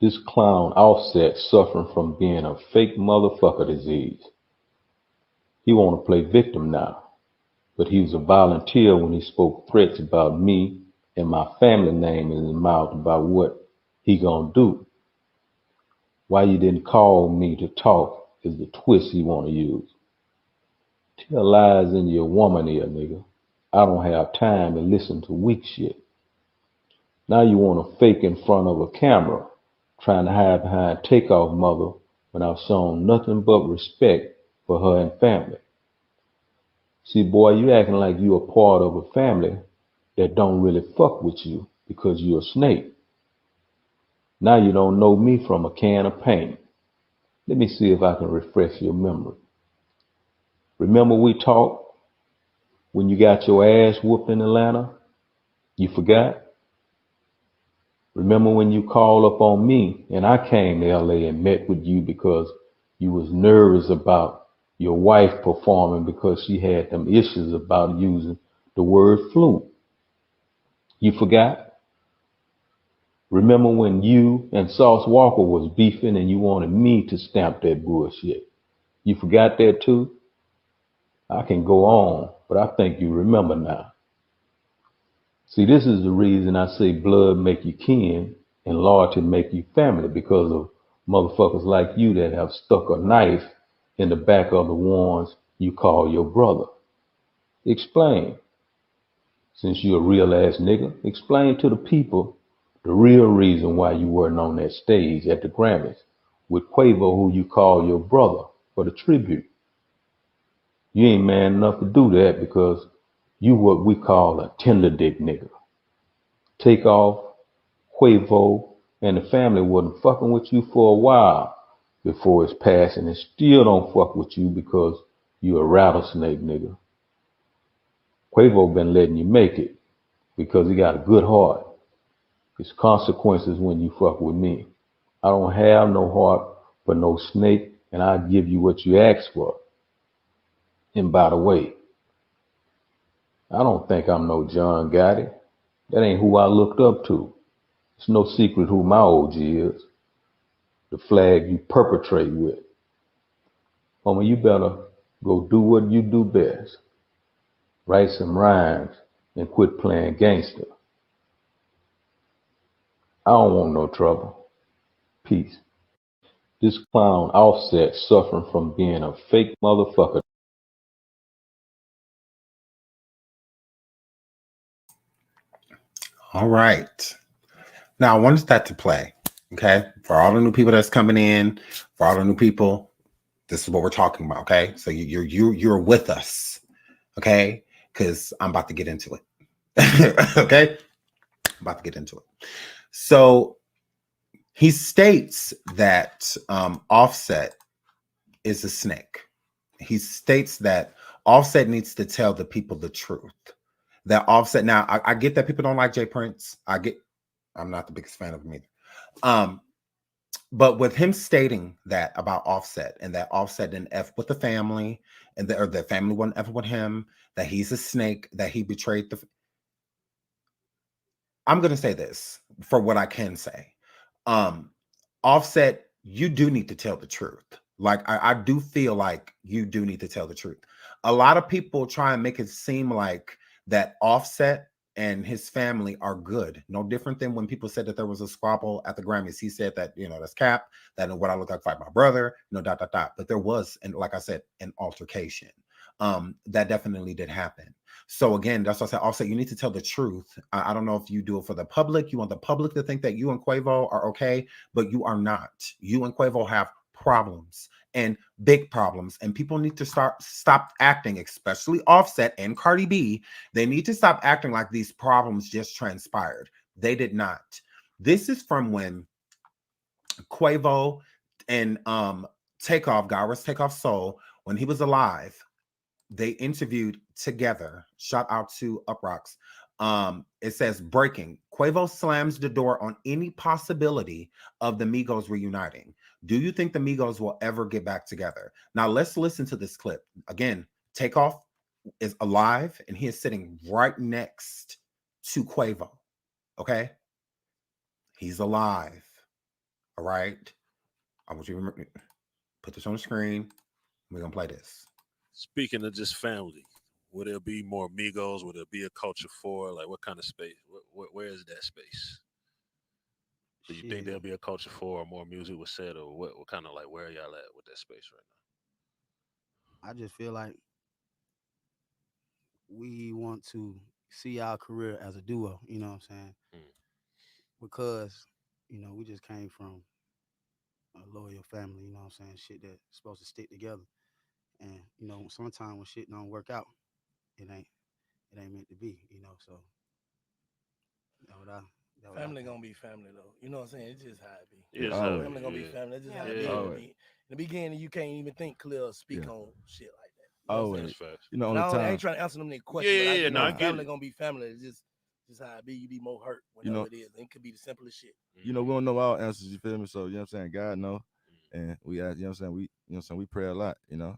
This clown Offset suffering from being a fake motherfucker disease. He want to play victim now, but he was a volunteer when he spoke threats about me and my family name in his mouth about what he gonna do. Why you didn't call me to talk is the twist he want to use. Tell lies in your woman ear, nigga. I don't have time to listen to weak shit. Now you want to fake in front of a camera, trying to hide behind Takeoff mother when I've shown nothing but respect for her and family. See, boy, you acting like you a part of a family that don't really fuck with you because you're a snake. Now you don't know me from a can of paint. Let me see if I can refresh your memory. Remember we talked when you got your ass whooped in Atlanta? You forgot? Remember when you called up on me and I came to LA and met with you because you was nervous about your wife performing because she had them issues about using the word flu? You forgot? Remember when you and Sauce Walker was beefing and you wanted me to stamp that bullshit? You forgot that too? I can go on, but I think you remember now. See, this is the reason I say blood make you kin and loyalty make you family, because of motherfuckers like you that have stuck a knife in the back of the ones you call your brother. Explain. Since you're a real ass nigga, explain to the people the real reason why you weren't on that stage at the Grammys with Quavo, who you call your brother, for the tribute. You ain't man enough to do that because you what we call a tender dick nigga. Takeoff, Quavo, and the family wasn't fucking with you for a while before his passing, and still don't fuck with you because you a rattlesnake nigga. Quavo been letting you make it because he got a good heart. It's consequences when you fuck with me. I don't have no heart for no snake, and I'll give you what you ask for. And by the way, I don't think I'm no John Gotti. That ain't who I looked up to. It's no secret who my OG is. The flag you perpetrate with. Homie, you better go do what you do best. Write some rhymes and quit playing gangster. I don't want no trouble. Peace. This clown Offset suffering from being a fake motherfucker. All right. Now I wanted that to play. Okay. For all the new people that's coming in, for all the new people, this is what we're talking about. Okay. So you're with us. Okay. Because I'm about to get into it. Okay. I'm about to get into it. So he states that Offset is a snake. He states that Offset needs to tell the people the truth. That Offset, now I get that people don't like Jay Prince. I'm not the biggest fan of him either. But with him stating that about Offset, and that Offset didn't F with the family, and the family wouldn't F with him, that he's a snake, that he betrayed I'm going to say this for what I can say. Offset, you do need to tell the truth. Like, I do feel like you do need to tell the truth. A lot of people try and make it seem like that Offset and his family are good. No different than when people said that there was a squabble at the Grammys. He said that, that's cap, that what I look like fight my brother, dot, dot, dot. But there was, and like I said, an altercation. That definitely did happen. So again, that's what I said. Offset, you need to tell the truth. I don't know if you do it for the public. You want the public to think that you and Quavo are okay, but you are not. You and Quavo have problems, and big problems, and people need to stop acting, especially Offset and Cardi B. They need to stop acting like these problems just transpired. They did not. This is from when Quavo and Takeoff, God rest Takeoff soul, when he was alive. They interviewed together. Shout out to Uprocks. It says, breaking: Quavo slams the door on any possibility of the Migos reuniting. Do you think the Migos will ever get back together? Now let's listen to this clip. Again, Takeoff is alive and he is sitting right next to Quavo. Okay? He's alive. All right. I want you to remember, put this on the screen. We're going to play this. Speaking of just family, would there be more Migos? Would there be a culture for? Like, what kind of space? Where is that space? Do you think there'll be a culture for, or more music was said, or what kind of like where are y'all at with that space right now? I just feel like we want to see our career as a duo, you know what I'm saying? Because, we just came from a loyal family, you know what I'm saying? Shit that's supposed to stick together. And, sometimes when shit don't work out, it ain't meant to be, so that what I Family gonna be family though. You know what I'm saying? It's just how it be. Yeah, Family gonna be family. That's just how it be. Always. In the beginning, you can't even think clear or speak on shit like that. Always. And On the I time. ain't trying to answer them any questions. Yeah, but no, I get family it. gonna be family. It's just how it be. You be more hurt whenever it is. And it could be the simplest shit. We don't know all answers, you feel me? So, you know what I'm saying? God know. And we ask, you know what I'm saying? We pray a lot, And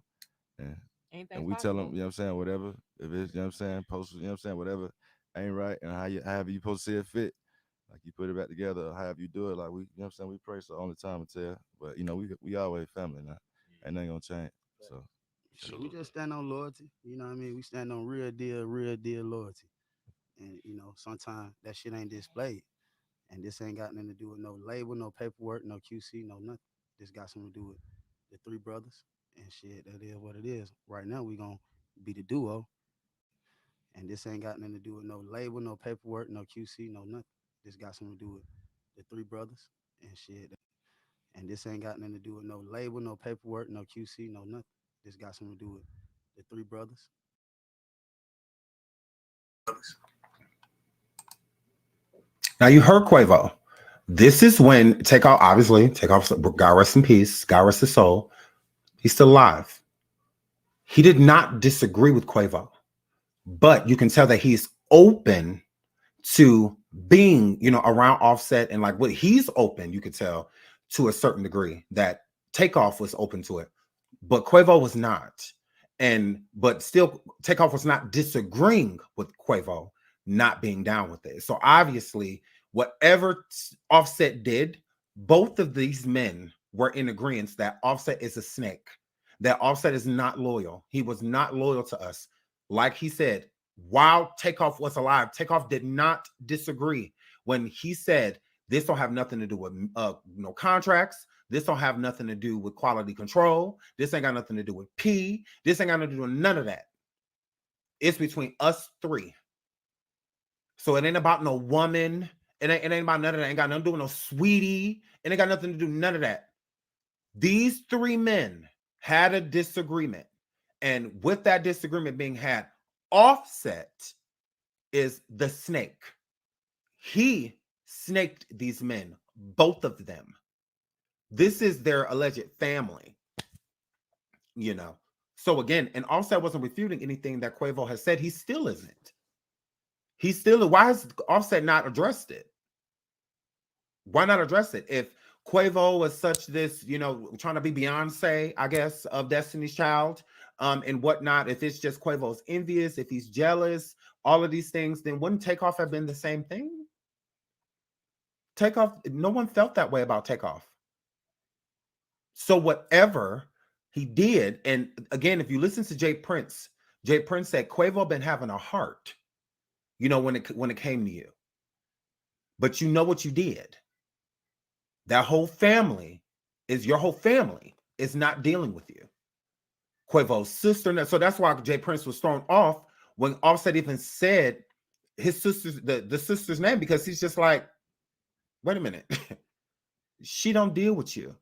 we tell them, you know what I'm saying, whatever. If it's, you know what I'm saying, post, you know what I'm saying, whatever ain't right, and however you supposed to see it fit, like you put it back together, or however you do it, like we, you know what I'm saying, we pray, so only time to tell. But we always family now. Ain't nothing gonna change. So we just stand on loyalty. You know what I mean? We stand on real deal loyalty. And sometimes that shit ain't displayed. And this ain't got nothing to do with no label, no paperwork, no QC, no nothing. This got something to do with the three brothers. And shit, that is what it is. Right now, we gonna be the duo. And this ain't got nothing to do with no label, no paperwork, no QC, no nothing. This got something to do with the three brothers and shit. And this ain't got nothing to do with no label, no paperwork, no QC, no nothing. This got something to do with the three brothers. Now you heard Quavo. This is when Takeoff, God rest in peace, God rest his soul. He's still alive. He did not disagree with Quavo, but you can tell that he's open to being, around Offset, and like what he's open, you could tell to a certain degree that Takeoff was open to it, but Quavo was not. But still, Takeoff was not disagreeing with Quavo not being down with it. So obviously, whatever Offset did, both of these men were in agreement that Offset is a snake, that Offset is not loyal. He was not loyal to us. Like he said, while Takeoff was alive, Takeoff did not disagree when he said, this don't have nothing to do with no contracts. This don't have nothing to do with quality control. This ain't got nothing to do with P. This ain't got nothing to do with none of that. It's between us three. So it ain't about no woman. It ain't about none of that. It ain't got nothing to do with no sweetie. It ain't got nothing to do with none of that. These three men had a disagreement. And with that disagreement being had, Offset is the snake. He snaked these men, both of them. This is their alleged family, So again, and Offset wasn't refuting anything that Quavo has said. He still isn't. Why has Offset not addressed it? Why not address it? If Quavo was such this, trying to be Beyonce, I guess, of Destiny's Child, and whatnot, if it's just Quavo's envious, if he's jealous, all of these things, then wouldn't Takeoff have been the same thing? Takeoff, no one felt that way about Takeoff. So whatever he did, and again, if you listen to Jay Prince said Quavo been having a heart, when it came to you. But you know what you did. That whole family your whole family is not dealing with you. Quavo's sister, so that's why Jay Prince was thrown off when Offset even said his sister's the sister's name, because he's just like, wait a minute. She don't deal with you.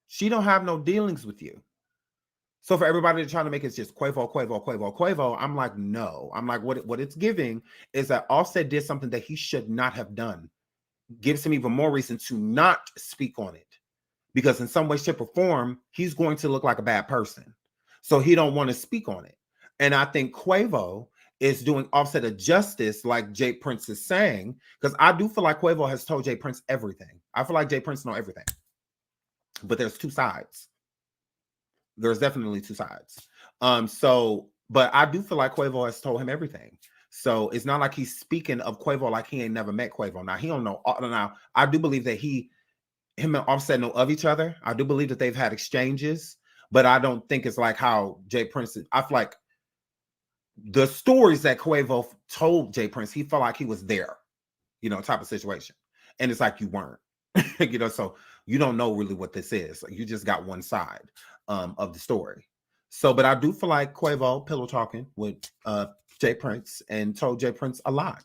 She don't have no dealings with you. So for everybody to try to make it just Quavo, I'm like, no. I'm like, what it's giving is that Offset did something that he should not have done. Gives him even more reason to not speak on it. Because in some way, shape, or form, he's going to look like a bad person. So he don't want to speak on it. And I think Quavo is doing Offset a justice, like Jay Prince is saying, because I do feel like Quavo has told Jay Prince everything. I feel like Jay Prince knows everything. But there's two sides. There's definitely two sides. But I do feel like Quavo has told him everything. So it's not like he's speaking of Quavo like he ain't never met Quavo. Now, he don't know. Now, I do believe that he him and Offset know of each other. I do believe that they've had exchanges, but I don't think it's like how Jay Prince is. I feel like the stories that Quavo told Jay Prince, he felt like he was there, type of situation. And it's like you weren't, so you don't know really what this is. Like, you just got one side of the story. So, but I do feel like Quavo pillow talking with Jay Prince and told Jay Prince a lot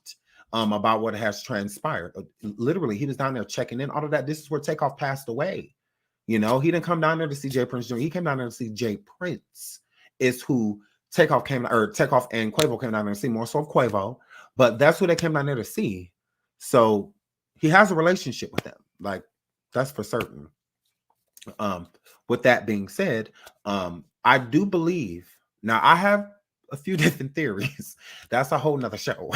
about what has transpired. Literally, he was down there checking in, all of that. This is where Takeoff passed away. He didn't come down there to see Jay Prince Jr. He came down there to see Jay Prince, is who Takeoff and Quavo came down there to see, more so of Quavo, but that's who they came down there to see. So he has a relationship with them, like that's for certain. With that being said, I do believe, now I have a few different theories. That's a whole nother show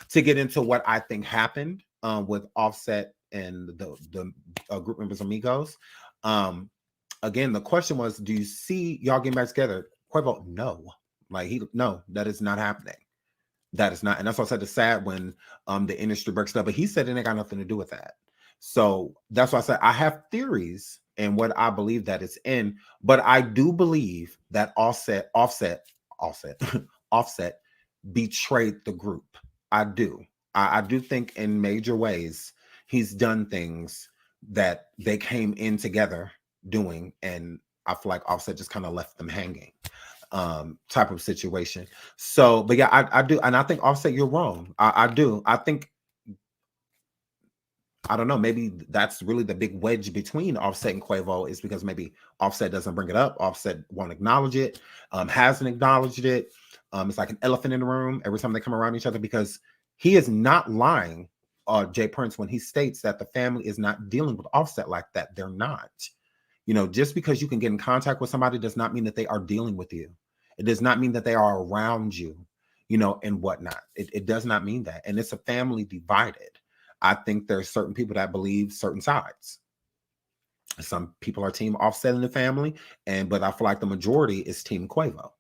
to get into what I think happened with Offset and the group members Amigos. Again, the question was, do you see y'all getting back together? Quavo, no. No, that is not happening. That is not. And that's why I said it's sad when the industry breaks up. But he said it ain't got nothing to do with that. So that's why I said I have theories and what I believe that it's in. But I do believe that Offset betrayed the group. I do. I do think in major ways he's done things that they came in together doing, and I feel like Offset just kind of left them hanging. Type of situation. So, but yeah, I do, and I think Offset, you're wrong. I do. I think, I don't know, maybe that's really the big wedge between Offset and Quavo, is because maybe Offset doesn't bring it up. Offset won't acknowledge it, hasn't acknowledged it. It's like an elephant in the room every time they come around each other, because he is not lying, Jay Prince, when he states that the family is not dealing with Offset like that. They're not. Just because you can get in contact with somebody does not mean that they are dealing with you. It does not mean that they are around you, and whatnot. It does not mean that. And it's a family divided. I think there's certain people that believe certain sides. Some people are team Offset in the family, but I feel like the majority is team Quavo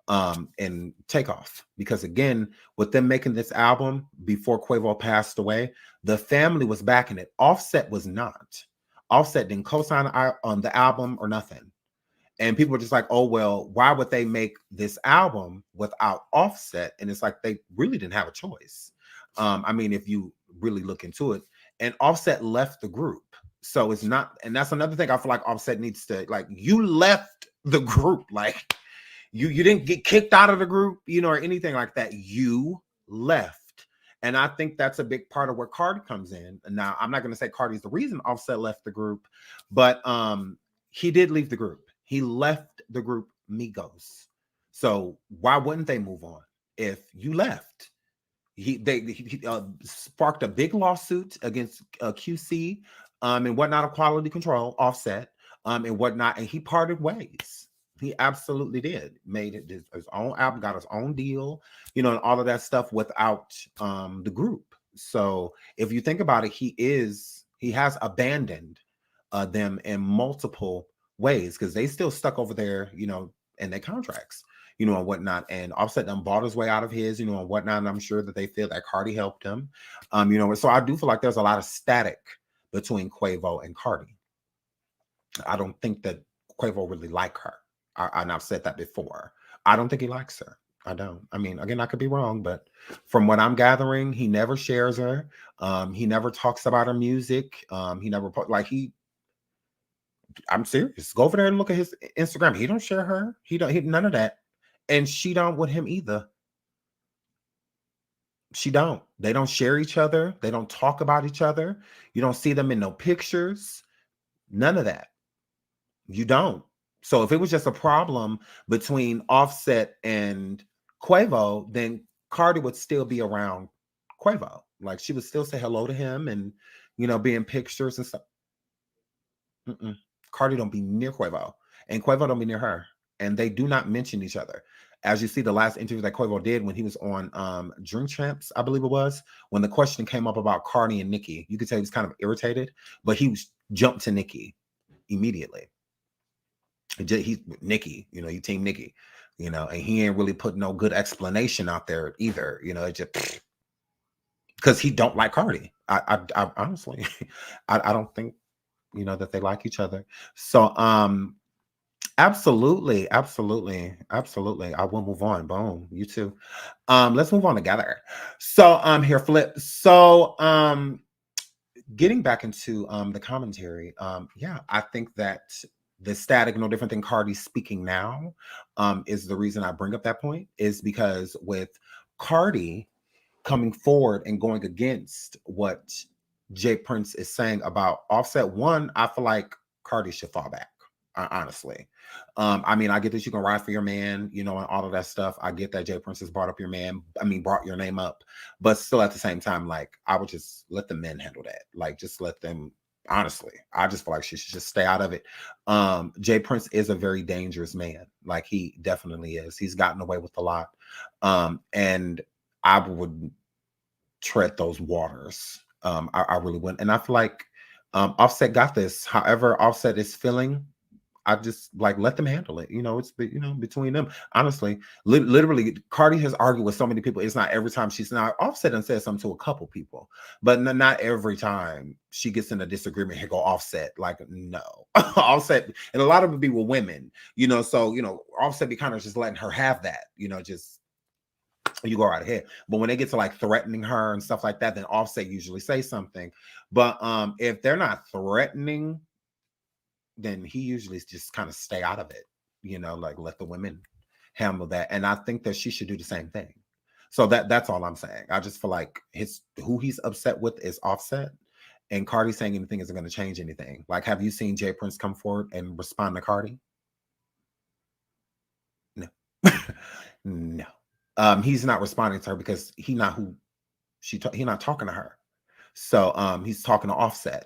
and Takeoff. Because again, with them making this album before Quavo passed away, the family was backing it. Offset was not. Offset didn't co-sign on the album or nothing. And people were just like, oh, well, why would they make this album without Offset? And it's like, they really didn't have a choice. I mean, if you really look into it, and Offset left the group. So it's not, and that's another thing I feel like Offset needs to, like, you left the group. Like, you didn't get kicked out of the group, or anything like that. You left. And I think that's a big part of where Cardi comes in. And now I'm not going to say Cardi's the reason Offset left the group, but he did leave the group. He left the group Migos. So why wouldn't they move on if you left? He sparked a big lawsuit against QC and whatnot of quality control, Offset and whatnot, and he parted ways. He absolutely did. Made it his own album, got his own deal, and all of that stuff without the group. So if you think about it, he has abandoned them in multiple ways, because they still stuck over there, in their contracts, and whatnot. And Offset them bought his way out of his, and whatnot. And I'm sure that they feel that Cardi helped him, So I do feel like there's a lot of static between Quavo and Cardi. I don't think that Quavo really like her. And I've said that before. I don't think he likes her. I don't. I mean, again, I could be wrong, but from what I'm gathering, he never shares her. He never talks about her music. He never I'm serious. Go over there and look at his Instagram. He don't share her. He none of that. And she don't with him either. She don't. They don't share each other. They don't talk about each other. You don't see them in no pictures. None of that. You don't. So if it was just a problem between Offset and Quavo, then Cardi would still be around Quavo. Like, she would still say hello to him and, be in pictures and stuff. Cardi don't be near Quavo, and Quavo don't be near her. And they do not mention each other. As you see, the last interview that Quavo did when he was on Drink Champs, I believe it was, when the question came up about Cardi and Nicki, you could tell he was kind of irritated, but he jumped to Nicki immediately. He's Nicki, you team Nicki, and he ain't really put no good explanation out there either, it just because he don't like Cardi. I honestly, I don't think you know, that they like each other. So absolutely, absolutely, absolutely. I will move on. Boom. You too. Let's move on together. So here, Flip. So getting back into the commentary, yeah, I think that the static, no different than Cardi speaking now, is the reason I bring up that point, is because with Cardi coming forward and going against what Jay Prince is saying about Offset, one, I feel like Cardi should fall back. Honestly, I mean, I get that you can ride for your man, you know, and all of that stuff. I get that Jay Prince has brought up your man. I mean, brought your name up, but still at the same time, like, I would just let the men handle that. Like, just let them. Honestly, I just feel like she should just stay out of it. Jay Prince is a very dangerous man. Like, he definitely is. He's gotten away with a lot, and I would tread those waters. I really wouldn't. And I feel like Offset got this. However, Offset is feeling, I just like let them handle it. You know, it's between them. Honestly, literally, Cardi has argued with so many people. It's not every time she's not Offset and said something to a couple people, but not every time she gets in a disagreement. Here go Offset. Like, no, Offset, and a lot of it be with women. You know, so Offset be kind of just letting her have that. You know, just you go right ahead. But when they get to like threatening her and stuff like that, then Offset usually say something. But if they're not threatening, then he usually just kind of stay out of it, like let the women handle that. And I think that she should do the same thing. So that's all I'm saying. I just feel like who he's upset with is Offset, and Cardi saying anything isn't going to change anything. Like, have you seen Jay Prince come forward and respond to Cardi? No. No. He's not responding to her because he's not talking to her. So he's talking to Offset.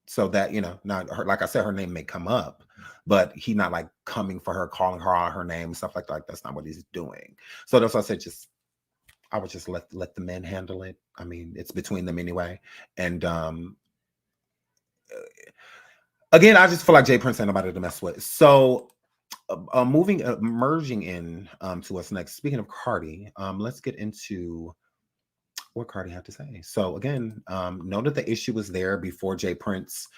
So that, not her, like I said, her name may come up, but he not like coming for her, calling her out her name, stuff like that. That's not what he's doing. So that's why I said, I would just let the men handle it. I mean, it's between them anyway. And again, I just feel like Jay Prince ain't nobody to mess with. So merging in to us next. Speaking of Cardi, let's get into what Cardi had to say. So again, know that the issue was there before Jay Prince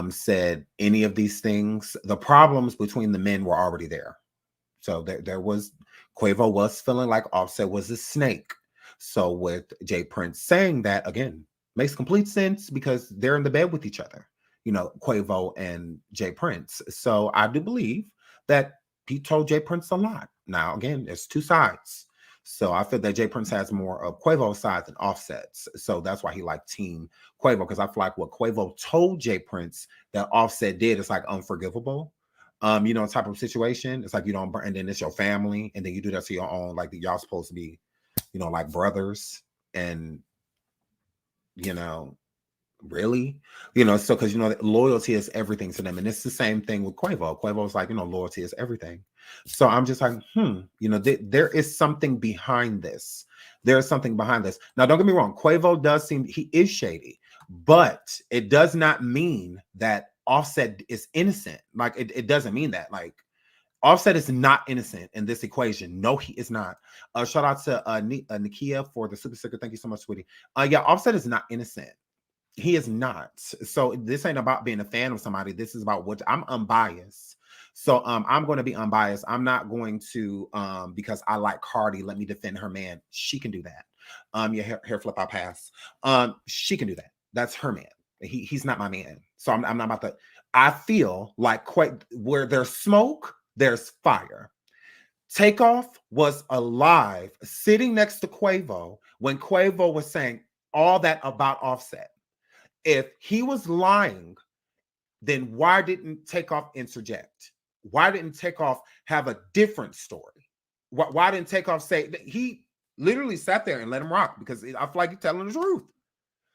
said any of these things. The problems between the men were already there. So there was, Quavo was feeling like Offset was a snake. So with Jay Prince saying that, again, makes complete sense because they're in the bed with each other, Quavo and Jay Prince. So I do believe that he told Jay Prince a lot. Now, again, there's two sides. So I feel that Jay Prince has more of Quavo's side than Offset's. So that's why he liked Team Quavo, because I feel like what Quavo told Jay Prince that Offset did is like unforgivable. Type of situation. It's like you don't burn, and then it's your family, and then you do that to your own, like y'all supposed to be, like brothers, and really, so because loyalty is everything to them, and it's the same thing with Quavo. Quavo's like, loyalty is everything. So I'm just like, there is something behind this. There is something behind this. Now, don't get me wrong. Quavo does seem, he is shady, but it does not mean that Offset is innocent. Like, it doesn't mean that. Like, Offset is not innocent in this equation. No, he is not. Shout out to Nikia for the super sticker. Thank you so much, sweetie. Yeah, Offset is not innocent. He is not. So this ain't about being a fan of somebody. This is about what I'm unbiased. So I'm going to be unbiased. I'm not going to because I like Cardi, let me defend her man. She can do that. Yeah, hair flip, I pass. She can do that. That's her man. He's not my man. So I'm not about to. I feel like where there's smoke, there's fire. Takeoff was alive, sitting next to Quavo when Quavo was saying all that about Offset. If he was lying, then why didn't Takeoff interject? Why didn't Takeoff have a different story? Why didn't Takeoff say that? He literally sat there and let him rock because I feel like he's telling the truth.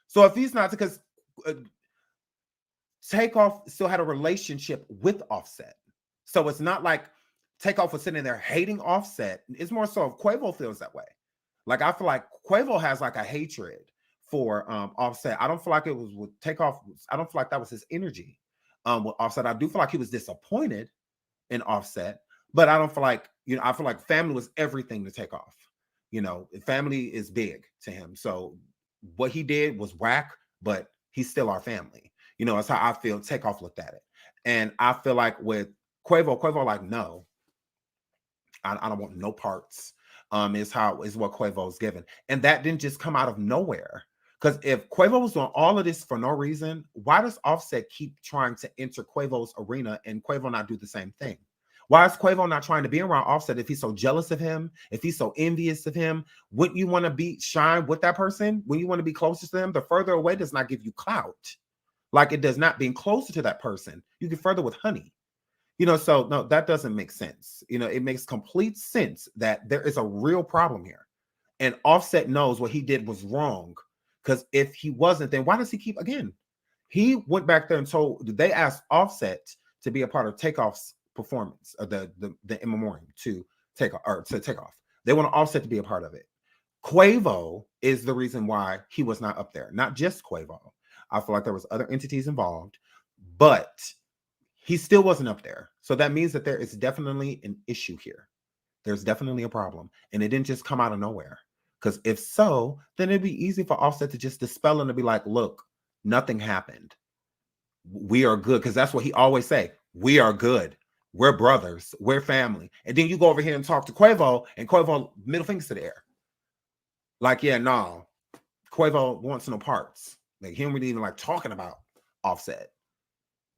So if he's not, because Takeoff still had a relationship with Offset. So it's not like Takeoff was sitting there hating Offset. It's more so if Quavo feels that way. Like, I feel like Quavo has like a hatred for Offset. I don't feel like it was with Takeoff. I don't feel like that was his energy with Offset. I do feel like he was disappointed in Offset, but I don't feel like, I feel like family was everything to Takeoff. Family is big to him. So what he did was whack, but he's still our family. You know, that's how I feel Takeoff looked at it. And I feel like with Quavo like, no, I don't want no parts. Is what Quavo's given. And that didn't just come out of nowhere. Because if Quavo was doing all of this for no reason, why does Offset keep trying to enter Quavo's arena and Quavo not do the same thing? Why is Quavo not trying to be around Offset if he's so jealous of him, if he's so envious of him? Wouldn't you want to shine with that person? When you want to be closer to them, the further away does not give you clout. Like it does not being closer to that person. You get further with honey. You know, so no, that doesn't make sense. You know, it makes complete sense that there is a real problem here. And Offset knows what he did was wrong. Because if he wasn't, then why does he keep again? He went back there and they asked Offset to be a part of Takeoff's performance, or the in memoriam to Takeoff. They want Offset to be a part of it. Quavo is the reason why he was not up there, not just Quavo. I feel like there was other entities involved, but he still wasn't up there. So that means that there is definitely an issue here. There's definitely a problem. And it didn't just come out of nowhere. Because if so, then it'd be easy for Offset to just dispel and to be like, look, nothing happened. We are good. Because that's what he always say. We are good. We're brothers. We're family. And then you go over here and talk to Quavo, and Quavo middle fingers to the air. Like, yeah, no. Quavo wants no parts. Like, he don't really even like talking about Offset.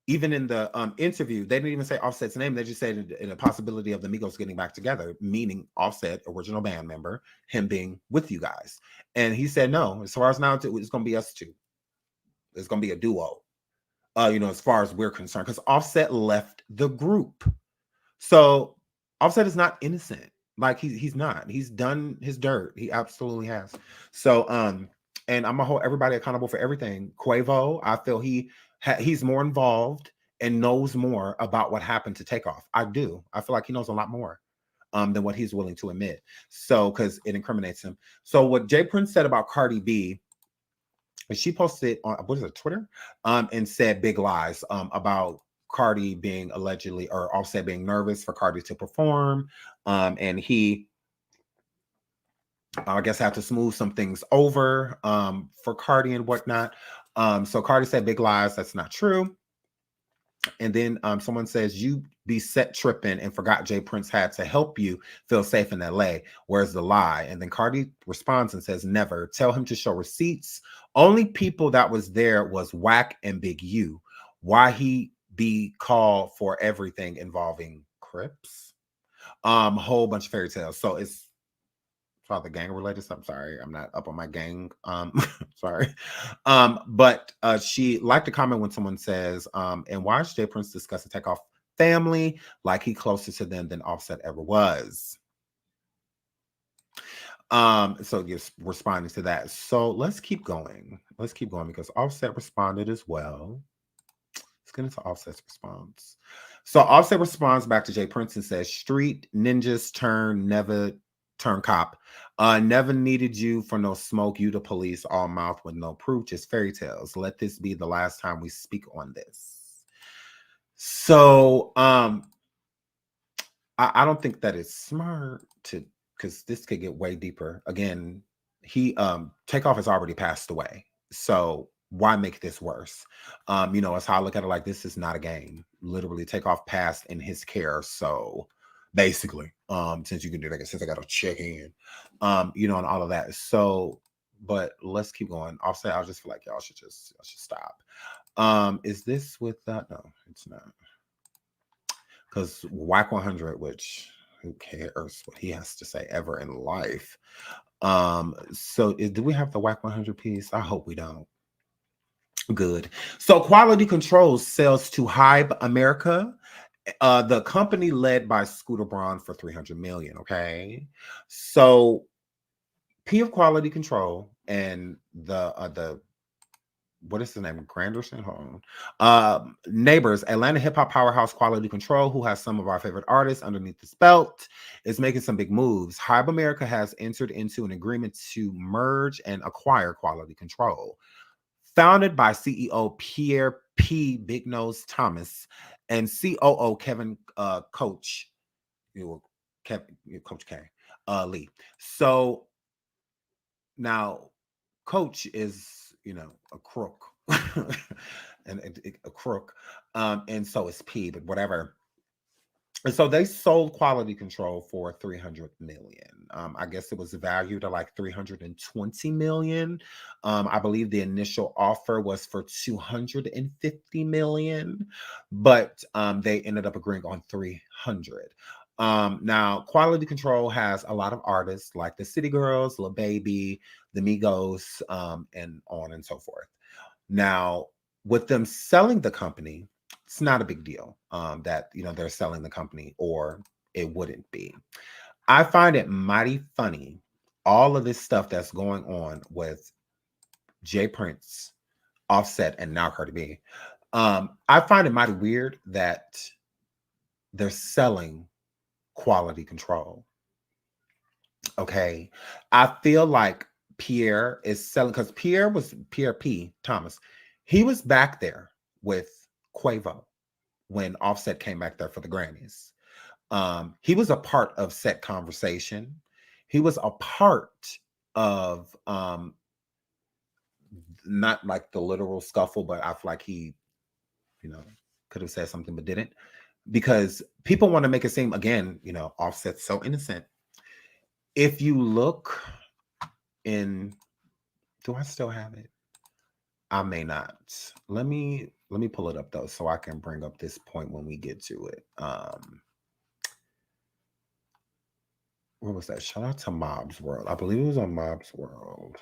Even in the interview, they didn't even say Offset's name. They just said in a possibility of the Migos getting back together, meaning Offset, original band member, him being with you guys. And he said, no, as far as now, it's going to be us two. It's going to be a duo, you know, as far as we're concerned, because Offset left the group. So Offset is not innocent. Like he's not. He's done his dirt. He absolutely has. So, and I'm going to hold everybody accountable for everything. Quavo, I feel he's more involved and knows more about what happened to Takeoff. I do. I feel like he knows a lot more than what he's willing to admit. So, because it incriminates him. So, what Jay Prince said about Cardi B, she posted on what is it, Twitter, and said big lies about Cardi being allegedly or Offset being nervous for Cardi to perform, and he, I guess, have to smooth some things over for Cardi and whatnot. So Cardi said big lies. That's not true. And then someone says you be set tripping and forgot Jay Prince had to help you feel safe in LA. Where's the lie? And then Cardi responds and says, never. Tell him to show receipts. Only people that was there was Whack and Big U. Why he be called for everything involving Crips? Whole bunch of fairy tales. So it's probably gang related. So I'm sorry, I'm not up on my gang. Sorry. But she liked to comment when someone says, and why is Jay Prince discussing Takeoff family like he closer to them than Offset ever was? So just responding to that. So let's keep going. Let's keep going because Offset responded as well. Let's get into Offset's response. So Offset responds back to Jay Prince and says, street ninjas never turn cop. Never needed you for no smoke. You the police, all mouth with no proof, just fairy tales. Let this be the last time we speak on this. So I don't think that it's smart to, because this could get way deeper. Again, Takeoff has already passed away. So why make this worse? You know, it's how I look at it, like this is not a game. Literally, Takeoff passed in his care. So basically, since you can do that, since I got to check in, you know, and all of that. So, but let's keep going. Offset, I just feel like y'all should stop. Is this with that? No, it's not. Because Whack 100, which who cares what he has to say ever in life? So do we have the Whack 100 piece? I hope we don't. Good. So Quality Control sells to Hybe America, the company led by Scooter Braun for $300 million. Okay, so P of Quality Control and the what is his name? Granderson? Hold on. Neighbors, Atlanta hip hop powerhouse Quality Control, who has some of our favorite artists underneath this belt, is making some big moves. Hybe America has entered into an agreement to merge and acquire Quality Control. Founded by CEO Pierre P. Big Nose Thomas and COO Kevin Coach K. Lee. So now Coach is, you know, a crook. and a crook. And so is P, but whatever. And so they sold quality control for 300 million. I guess it was valued at like 320 million. I believe the initial offer was for 250 million, but they ended up agreeing on 300. Now, quality control has a lot of artists like the City Girls, Lil Baby, the Migos, and on and so forth. Now, with them selling the company, it's not a big deal that they're selling the company, or it wouldn't be. I find it mighty funny, all of this stuff that's going on with Jay Prince, Offset, and now Cardi B. I find it mighty weird that they're selling quality control. Okay, I feel like Pierre is selling, because Pierre P. Thomas. He was back there with Quavo when Offset came back there for the Grammys. He was a part of Set Conversation. He was a part of not like the literal scuffle, but I feel like he, could have said something but didn't, because people want to make it seem, again, Offset's so innocent. If you look in, do I still have it? I may not. Let me pull it up though, so I can bring up this point when we get to it. Where was that? Shout out to Mob's World. I believe it was on Mob's World.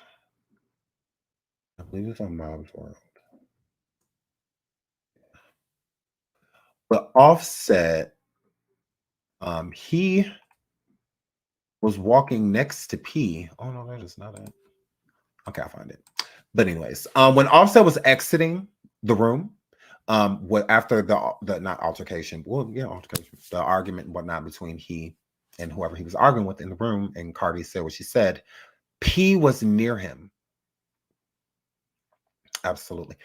But Offset, he was walking next to P. Oh no, that is not it. Okay, I'll find it. But anyways, when Offset was exiting the room, after the not altercation, altercation, the argument and whatnot between he and whoever he was arguing with in the room, and Cardi said what she said, P was near him. Absolutely.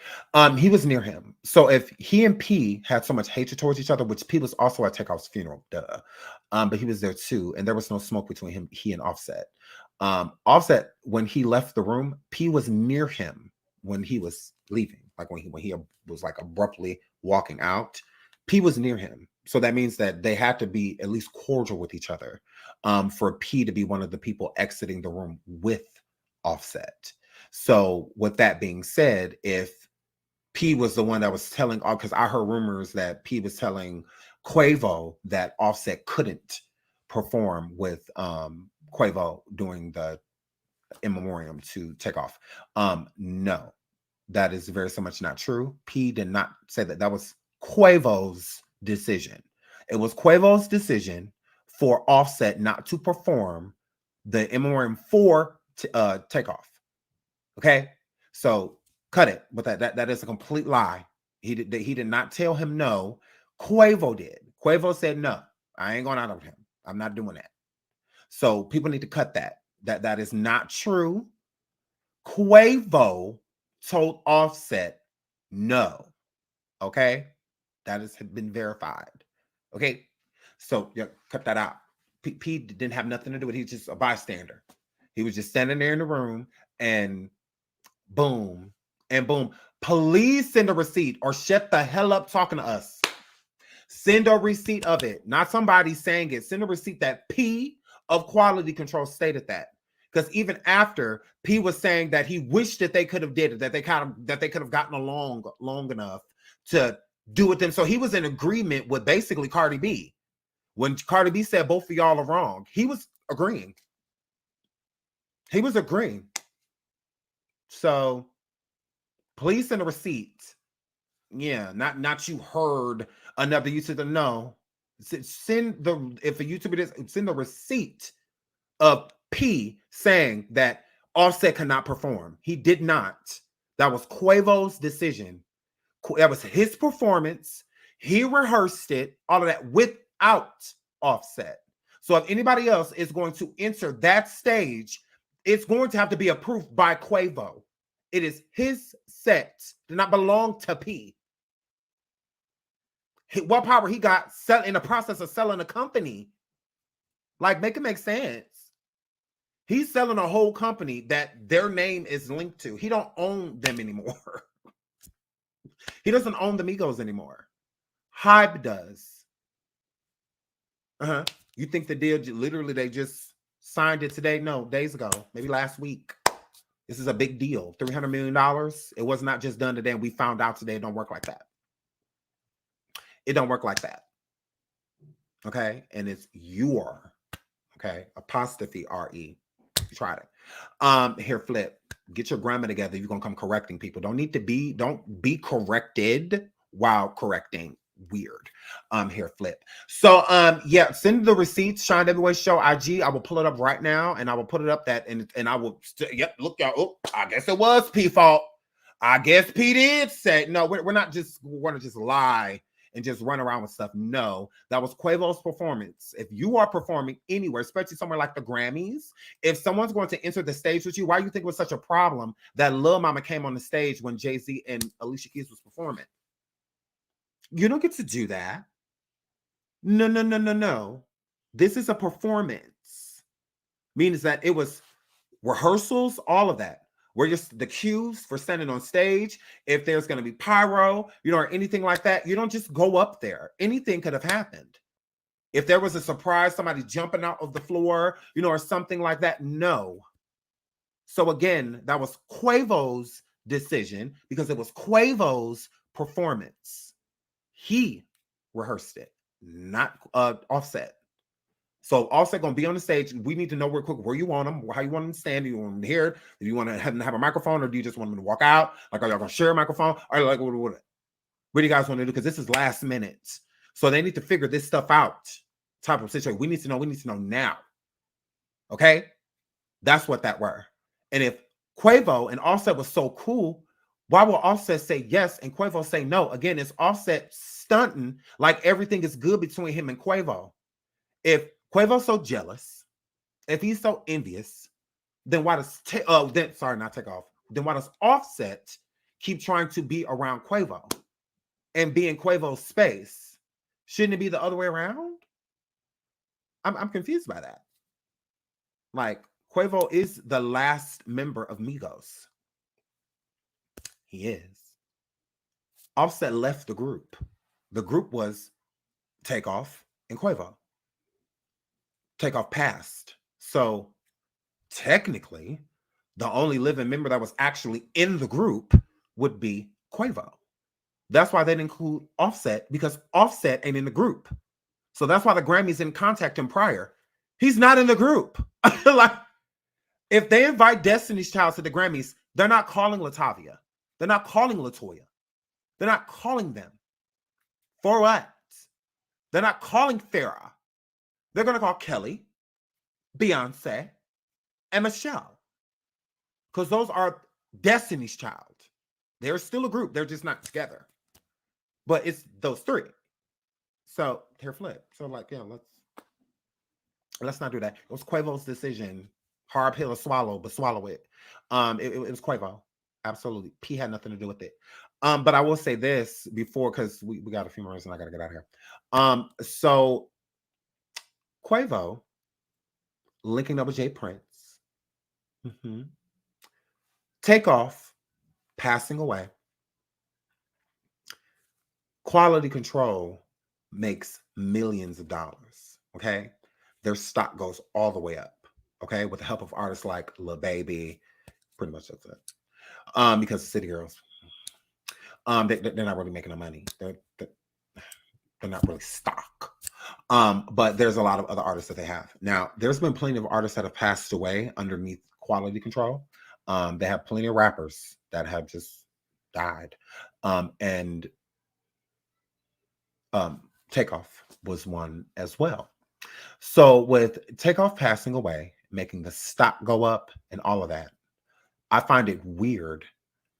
He was near him. So if he and P had so much hatred towards each other, which P was also at Takeoff's funeral, duh. But he was there too, and there was no smoke between he and Offset. Offset, when he left the room, P was near him when he was leaving. Like when he was like abruptly walking out, P was near him. So that means that they had to be at least cordial with each other, for P to be one of the people exiting the room with Offset. So with that being said, if P was the one that was telling, because I heard rumors that P was telling Quavo that Offset couldn't perform with Quavo doing the in memoriam to Takeoff. No, that is very so much not true. P did not say that. That was Quavo's decision. It was Quavo's decision for Offset not to perform the in memoriam for Takeoff. Okay, so cut it with that. That is a complete lie. He did not tell him no. Quavo did. Quavo said no. I ain't going out on him. I'm not doing that. So people need to cut that. That is not true. Quavo told Offset no. Okay, that has been verified. Okay, so yeah, cut that out. P didn't have nothing to do with it. He's just a bystander. He was just standing there in the room, and boom and boom. Please send a receipt or shut the hell up talking to us. Send a receipt of it, not somebody saying it. Send a receipt that P of quality control stated that. Because even after, P was saying that he wished that they could have did it, that they could have gotten along long enough to do with them. So he was in agreement with basically Cardi B. When Cardi B said both of y'all are wrong, he was agreeing. He was agreeing. So please send a receipt. Yeah, not you heard another YouTuber. No, send the, if a YouTuber is, send the receipt of P saying that Offset cannot perform. He did not. That was Quavo's decision. That was his performance. He rehearsed it, all of that without Offset. So if anybody else is going to enter that stage, it's going to have to be approved by Quavo. It is his set. Did not belong to P. What power he got in the process of selling a company? Like, make it make sense. He's selling a whole company that their name is linked to. He don't own them anymore. He doesn't own the Migos anymore. Hybe does. You think the deal, literally, they just signed it today? No, days ago, maybe last week. This is a big deal. $300 million. It was not just done today, and we found out today it don't work like that. It don't work like that. Okay? And it's your, okay? Apostrophe R-E. You tried it. Here, Flip. Get your grammar together. You're going to come correcting people. Don't be corrected while correcting. Weird. Here, Flip. So, yeah, send the receipts, Shine Everywhere Show IG. I will pull it up right now, and I will put it up and I will, yep, look, y'all. Oh, I guess it was P fault. I guess P did say, no, we're not just going to just lie and just run around with stuff. No, that was Quavo's performance. If you are performing anywhere, especially somewhere like the Grammys, if someone's going to enter the stage with you, why do you think it was such a problem that Lil Mama came on the stage when Jay-Z and Alicia Keys was performing? You don't get to do that. No. This is a performance. Means that it was rehearsals, all of that. We're just the cues for standing on stage. If there's going to be pyro, or anything like that, you don't just go up there. Anything could have happened. If there was a surprise, somebody jumping out of the floor, or something like that, no. So again, that was Quavo's decision because it was Quavo's performance. He rehearsed it, not Offset. So Offset gonna be on the stage. We need to know real quick where you want them, how you want them to stand. Do you want them here? Do you want to have a microphone, or do you just want them to walk out? Like, are y'all gonna share a microphone? Or like, what do you guys want to do? Because this is last minute, so they need to figure this stuff out. Type of situation. We need to know now. Okay, that's what that were. And if Quavo and Offset was so cool, why will Offset say yes and Quavo say no? Again, it's Offset stunting like everything is good between him and Quavo. If Quavo's so jealous, if he's so envious, then why does Then why does Offset keep trying to be around Quavo and be in Quavo's space? Shouldn't it be the other way around? I'm confused by that. Like, Quavo is the last member of Migos. He is. Offset left the group. The group was Takeoff and Quavo. Takeoff passed. So technically, the only living member that was actually in the group would be Quavo. That's why they didn't include Offset, because Offset ain't in the group. So that's why the Grammys didn't contact him prior. He's not in the group. Like, if they invite Destiny's Child to the Grammys, they're not calling Latavia. They're not calling Latoya. They're not calling them. For what? They're not calling Farrah. They're going to call Kelly, Beyonce, and Michelle. Because those are Destiny's Child. They're still a group. They're just not together. But it's those three. So, here, Flip. So, like, yeah, let's not do that. It was Quavo's decision. Hard pill to swallow, but swallow it. It was Quavo. Absolutely. P had nothing to do with it. But I will say this before, because we got a few more minutes and I got to get out of here. So, Quavo linking up with Jay Prince. Takeoff passing away. Quality Control makes millions of dollars. Okay, their stock goes all the way up. Okay, with the help of artists like Lil Baby, pretty much that's it. Because the City Girls, they're not really making no money. They're not really stock. But there's a lot of other artists that they have. Now, there's been plenty of artists that have passed away underneath Quality Control. They have plenty of rappers that have just died. And Takeoff was one as well. So with Takeoff passing away, making the stock go up and all of that, I find it weird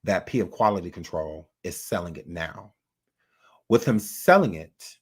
that P of Quality Control is selling it now. With him selling it,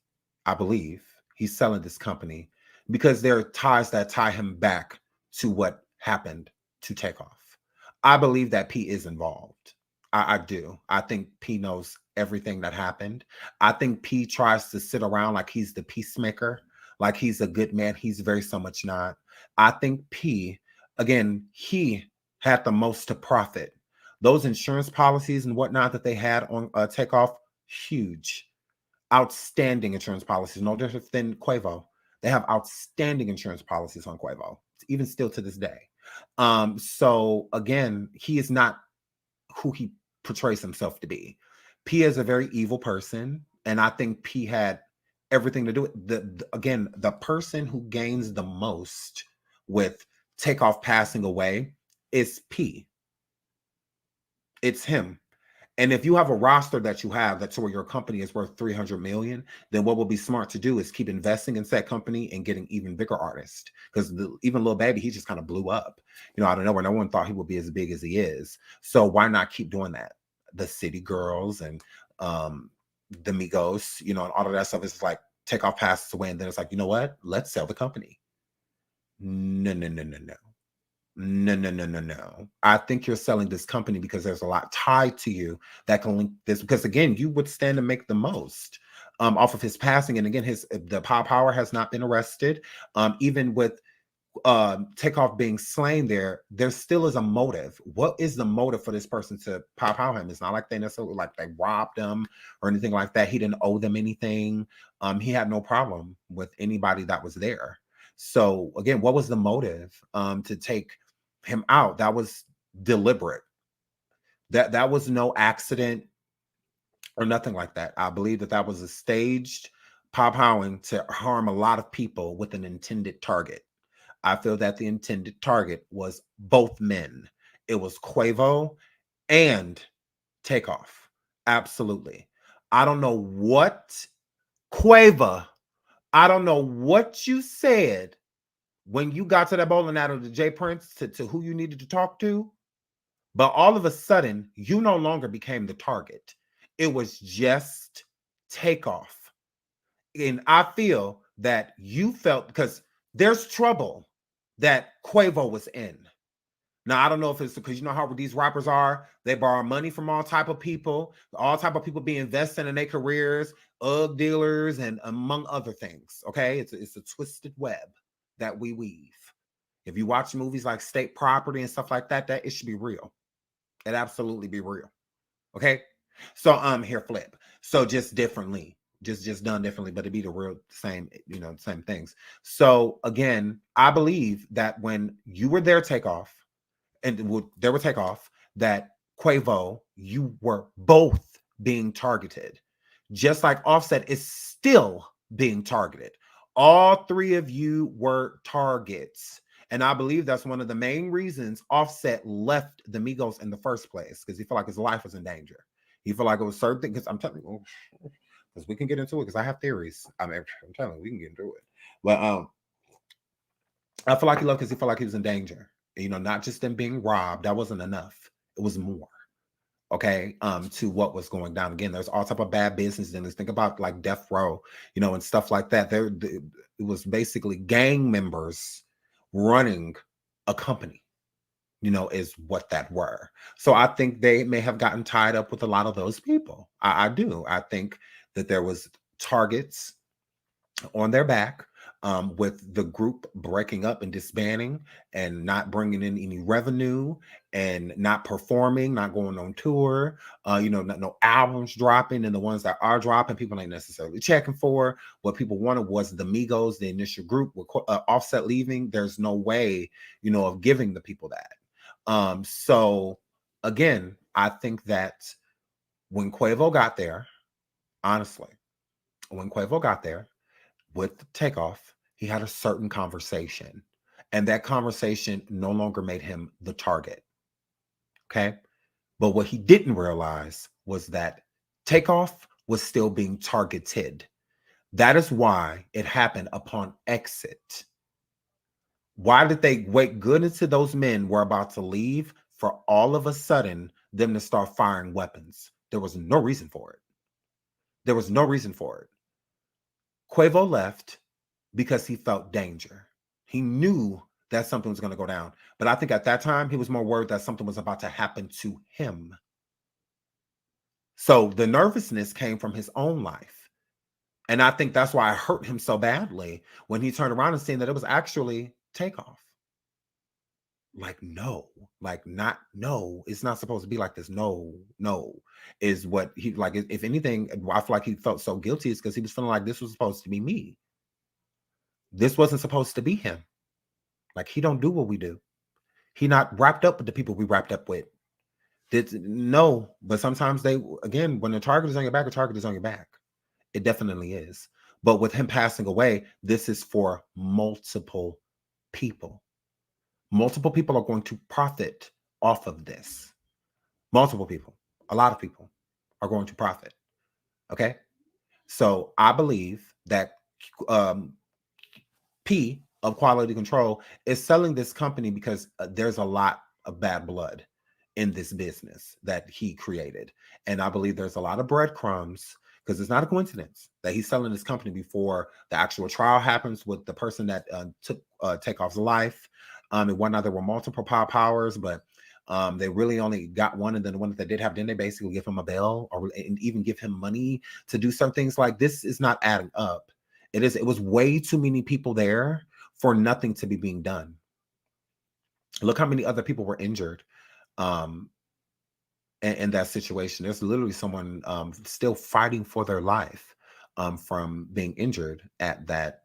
I believe he's selling this company because there are ties that tie him back to what happened to Takeoff. I believe that P is involved. I do. I think P knows everything that happened. I think P tries to sit around like he's the peacemaker, like he's a good man. He's very so much not. I think P, again, he had the most to profit Those insurance policies and whatnot that they had on Takeoff, huge, outstanding insurance policies. No different than Quavo. They have outstanding insurance policies on Quavo, even still to this day. So again, he is not who he portrays himself to be. P is a very evil person, and I think P had everything to do with again, the person who gains the most with Takeoff passing away is P. It's him. And if you have a roster that you have that's where your company is worth 300 million, then what would be smart to do is keep investing in that company and getting even bigger artists. Because even Lil Baby, he just kind of blew up. You know, out of nowhere, no one thought he would be as big as he is. So why not keep doing that? The City Girls and the Migos, you know, and all of that stuff is like Takeoff passes away, and then it's like, you know what? Let's sell the company. No. No. I think you're selling this company because there's a lot tied to you that can link this. Because again, you would stand to make the most off of his passing. And again, the Power has not been arrested. Even with Takeoff being slain, there still is a motive. What is the motive for this person to Power him? It's not like they necessarily like they robbed him or anything like that. He didn't owe them anything. He had no problem with anybody that was there. So again, what was the motive to take him out? That was deliberate. That was no accident or nothing like that. I believe that was a staged powering to harm a lot of people with an intended target. I feel that the intended target was both men. It was Quavo and Takeoff. Absolutely. I don't know what Quavo, I don't know what you said when you got to that bowling alley to Jay Prince to who you needed to talk to, but all of a sudden, you no longer became the target. It was just Takeoff. And I feel that you felt, because there's trouble that Quavo was in. Now, I don't know if it's because you know how these rappers are. They borrow money from all type of people be investing in their careers, dealers, and among other things. Okay, it's a twisted web that we weave. If you watch movies like State Property and stuff like that, it should be real. It absolutely be real. Okay, so here flip. So just differently, just done differently, but it'd be the real same, you know, same things. So again, I believe that when you were there, Takeoff, and there were Takeoff, that Quavo, you were both being targeted, just like Offset is still being targeted. All three of you were targets. And I believe that's one of the main reasons Offset left the Migos in the first place, because he felt like his life was in danger. He felt like it was certain things, because I'm telling you, because we can get into it, because I have theories. I'm telling you, we can get into it. But I feel like he left because he felt like he was in danger. You know, not just them being robbed. That wasn't enough. It was more. Okay, to what was going down. Again, there's all type of bad business in this. Think about like Death Row, you know, and stuff like that. It was basically gang members running a company, you know, is what that were. So I think they may have gotten tied up with a lot of those people. I do. I think that there was targets on their back, with the group breaking up and disbanding and not bringing in any revenue and not performing, not going on tour, you know, no albums dropping, and the ones that are dropping, people ain't necessarily checking for. What people wanted was the Migos, the initial group, with Offset leaving. There's no way, you know, of giving the people that. So again, I think that when Quavo got there, honestly, when Quavo got there, with Takeoff, he had a certain conversation, and that conversation no longer made him the target. Okay. But what he didn't realize was that Takeoff was still being targeted. That is why it happened upon exit. Why did they wait good until those men were about to leave for all of a sudden them to start firing weapons? There was no reason for it. There was no reason for it. Quavo left because he felt danger. He knew that something was going to go down. But I think at that time, he was more worried that something was about to happen to him. So the nervousness came from his own life. And I think that's why it hurt him so badly when he turned around and seen that it was actually Takeoff. like no, like not no, it's not supposed to be like this. No, no, is what he like. If anything, I feel like he felt so guilty is because he was feeling like this was supposed to be me. This wasn't supposed to be him. Like he don't do what we do. He not wrapped up with the people we wrapped up with. No, but sometimes they again when the target is on your back, the target is on your back. It definitely is. But with him passing away, this is for multiple people. Multiple people are going to profit off of this. Multiple people, a lot of people are going to profit. Okay. So I believe that P of quality control is selling this company because there's a lot of bad blood in this business that he created. And I believe there's a lot of breadcrumbs because it's not a coincidence that he's selling this company before the actual trial happens with the person that took Takeoff's life. And whatnot, there were multiple powers, but they really only got one, and then the one that they did have, then they basically give him a bail or and even give him money to do some things. Like this is not adding up. It was way too many people there for nothing to be being done. Look how many other people were injured in that situation. There's literally someone still fighting for their life from being injured at that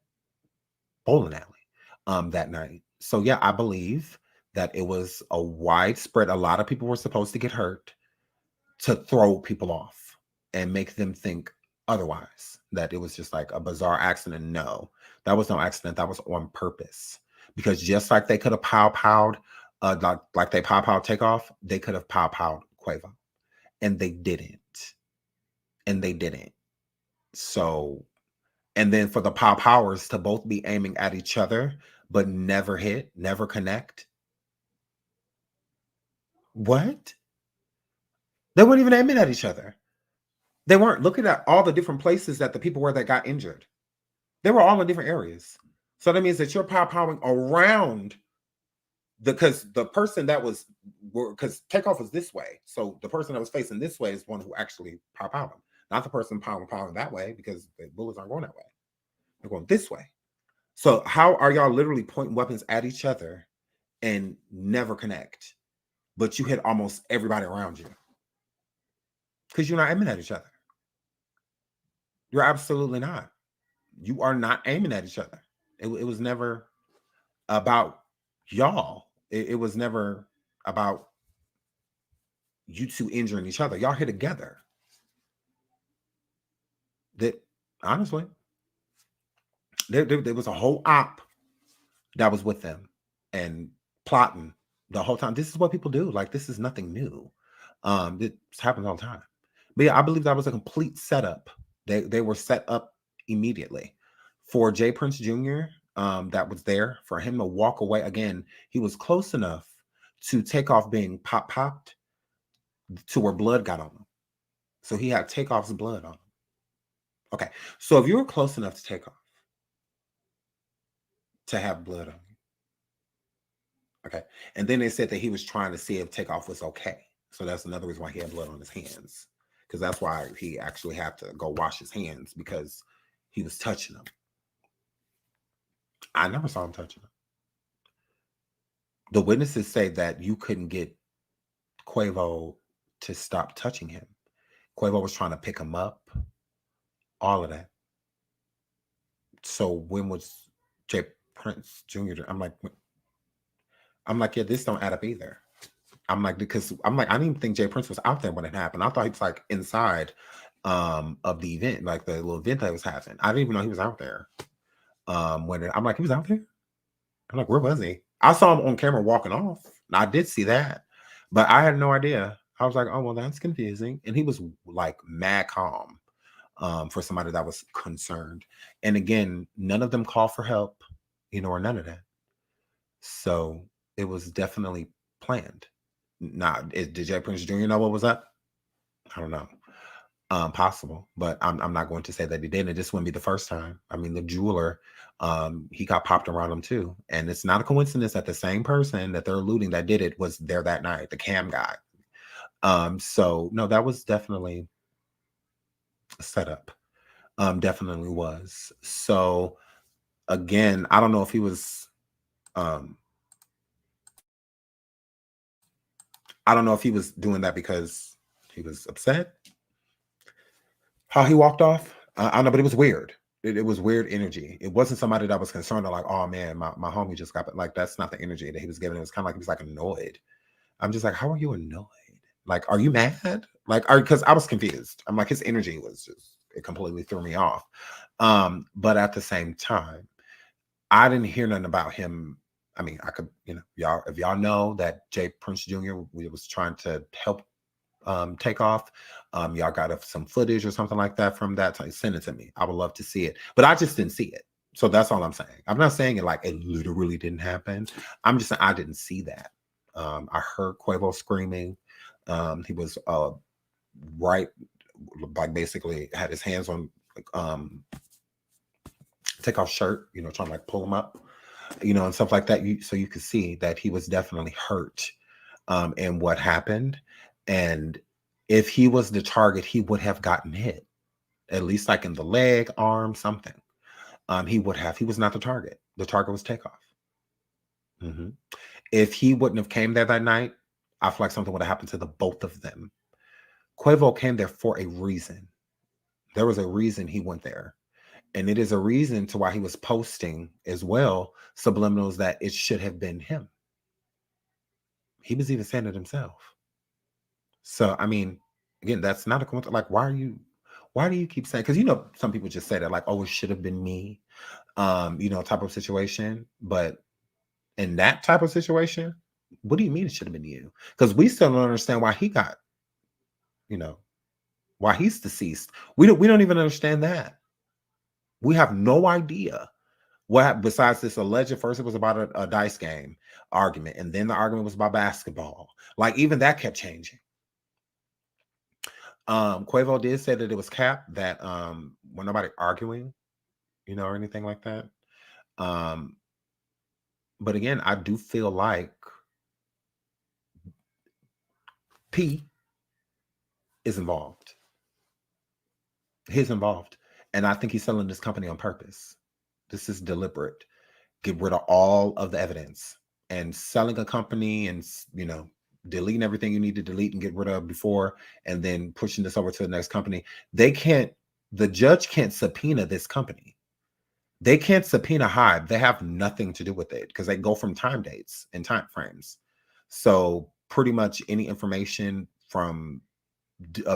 bowling alley that night. So yeah, I believe that it was a widespread, a lot of people were supposed to get hurt to throw people off and make them think otherwise, that it was just like a bizarre accident. No, that was no accident. That was on purpose. Because just like they could have pow-powed, like they pow-powed Takeoff, they could have pow-powed Quavo. And they didn't. And they didn't. So, and then for the powers to both be aiming at each other, but never hit, never connect. What? They weren't even aiming at each other. They weren't looking at all the different places that the people were that got injured. They were all in different areas. So that means that you're powering around because the person that was, because Takeoff was this way. So the person that was facing this way is one who actually powering him, not the person powering that way, because the bullets aren't going that way. They're going this way. So how are y'all literally pointing weapons at each other and never connect? But you hit almost everybody around you because you're not aiming at each other. You're absolutely not. You are not aiming at each other. It was never about y'all. It was never about you two injuring each other. Y'all here together. That honestly, there was a whole op that was with them and plotting the whole time. This is what people do. Like this is nothing new. This happens all the time. But yeah, I believe that was a complete setup. They were set up immediately for Jay Prince Jr. That was there for him to walk away. Again, he was close enough to Takeoff being popped to where blood got on him. So he had Takeoff's blood on him. Okay, so if you were close enough to Takeoff to have blood on you, okay, and then they said that he was trying to see if Takeoff was okay. So that's another reason why he had blood on his hands, because that's why he actually had to go wash his hands, because he was touching them. I never saw him touching them. The witnesses say that you couldn't get Quavo to stop touching him. Quavo was trying to pick him up, all of that. So when was Jay Prince Jr.? I'm like, yeah, this don't add up either. I'm like, because I didn't even think Jay Prince was out there when it happened. I thought he was like inside of the event, like the little event that was happening. I didn't even know he was out there. When I'm like, he was out there? I'm like, where was he? I saw him on camera walking off. I did see that, but I had no idea. I was like, oh, well, that's confusing. And he was like mad calm for somebody that was concerned. And again, none of them called for help, or none of that. So it was definitely planned. Now, did Jay Prince Jr. know what was up? I don't know. Possible, but I'm not going to say that he didn't. This wouldn't be the first time. I mean, the jeweler, he got popped around him too. And it's not a coincidence that the same person that they're alluding that did it was there that night, the cam guy. So no, that was definitely a setup. Definitely was. So again, I don't know if he was I don't know if he was doing that because he was upset. How he walked off, I don't know, but it was weird. It was weird energy. It wasn't somebody that was concerned or like, oh man, my homie just got, like, that's not the energy that he was giving. It was kind of like he was like annoyed. I'm just like, how are you annoyed? Like, are you mad? Like, because I was confused. I'm like, his energy was just, it completely threw me off. But at the same time, I didn't hear nothing about him. I mean, I could, y'all, if y'all know that Jay Prince Jr. was trying to help Takeoff, y'all got some footage or something like that from that time, send it to me. I would love to see it, but I just didn't see it. So that's all I'm saying. I'm not saying it like it literally didn't happen. I'm just saying I didn't see that. I heard Quavo screaming. He was right, like basically had his hands on Takeoff's shirt, trying to like pull him up, and stuff like that. So you could see that he was definitely hurt in what happened. And if he was the target, he would have gotten hit, at least like in the leg, arm, something. He would have. He was not the target. The target was Takeoff. If he wouldn't have came there that night, I feel like something would have happened to the both of them. Quavo came there for a reason. There was a reason he went there. And it is a reason to why he was posting as well, subliminals, that it should have been him. He was even saying it himself. So, I mean, again, that's not a coincidence. Like, why do you keep saying, because, some people just say that like, oh, it should have been me, type of situation. But in that type of situation, what do you mean it should have been you? Because we still don't understand why he got, why he's deceased. We don't even understand that. We have no idea what, besides this alleged, first it was about a dice game argument, and then the argument was about basketball. Like, even that kept changing. Quavo did say that it was cap, that when nobody arguing, or anything like that. But again, I do feel like P is involved. He's involved. And I think he's selling this company on purpose. This is deliberate. Get rid of all of the evidence, and selling a company and, deleting everything you need to delete and get rid of before, and then pushing this over to the next company. The judge can't subpoena this company. They can't subpoena Hybe. They have nothing to do with it because they go from time dates and time frames. So pretty much any information from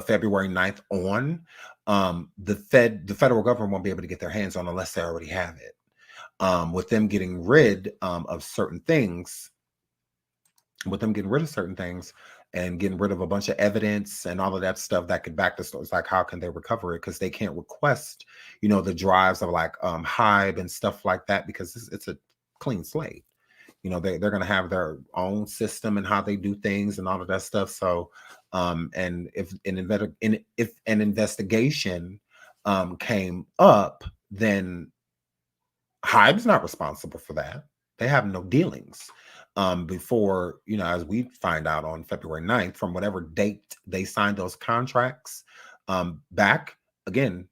February 9th on, the federal government won't be able to get their hands on unless they already have it. With them getting rid of certain things, and getting rid of a bunch of evidence and all of that stuff that could back the story. It's like, how can they recover it? Because they can't request, the drives of like Hybe and stuff like that, because it's a clean slate. They're going to have their own system and how they do things and all of that stuff. So, and if an investigation came up, then Hybe's not responsible for that. They have no dealings. Before, as we find out on February 9th, from whatever date they signed those contracts back, again,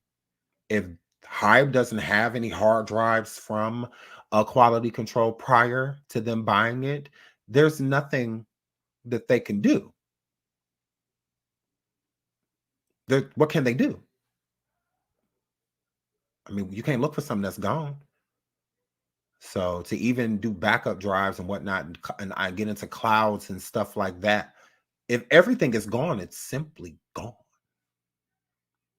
if Hybe doesn't have any hard drives from quality control prior to them buying it, there's nothing that they can do. What can they do? I mean, you can't look for something that's gone. So to even do backup drives and whatnot, and I get into clouds and stuff like that, if everything is gone, it's simply gone.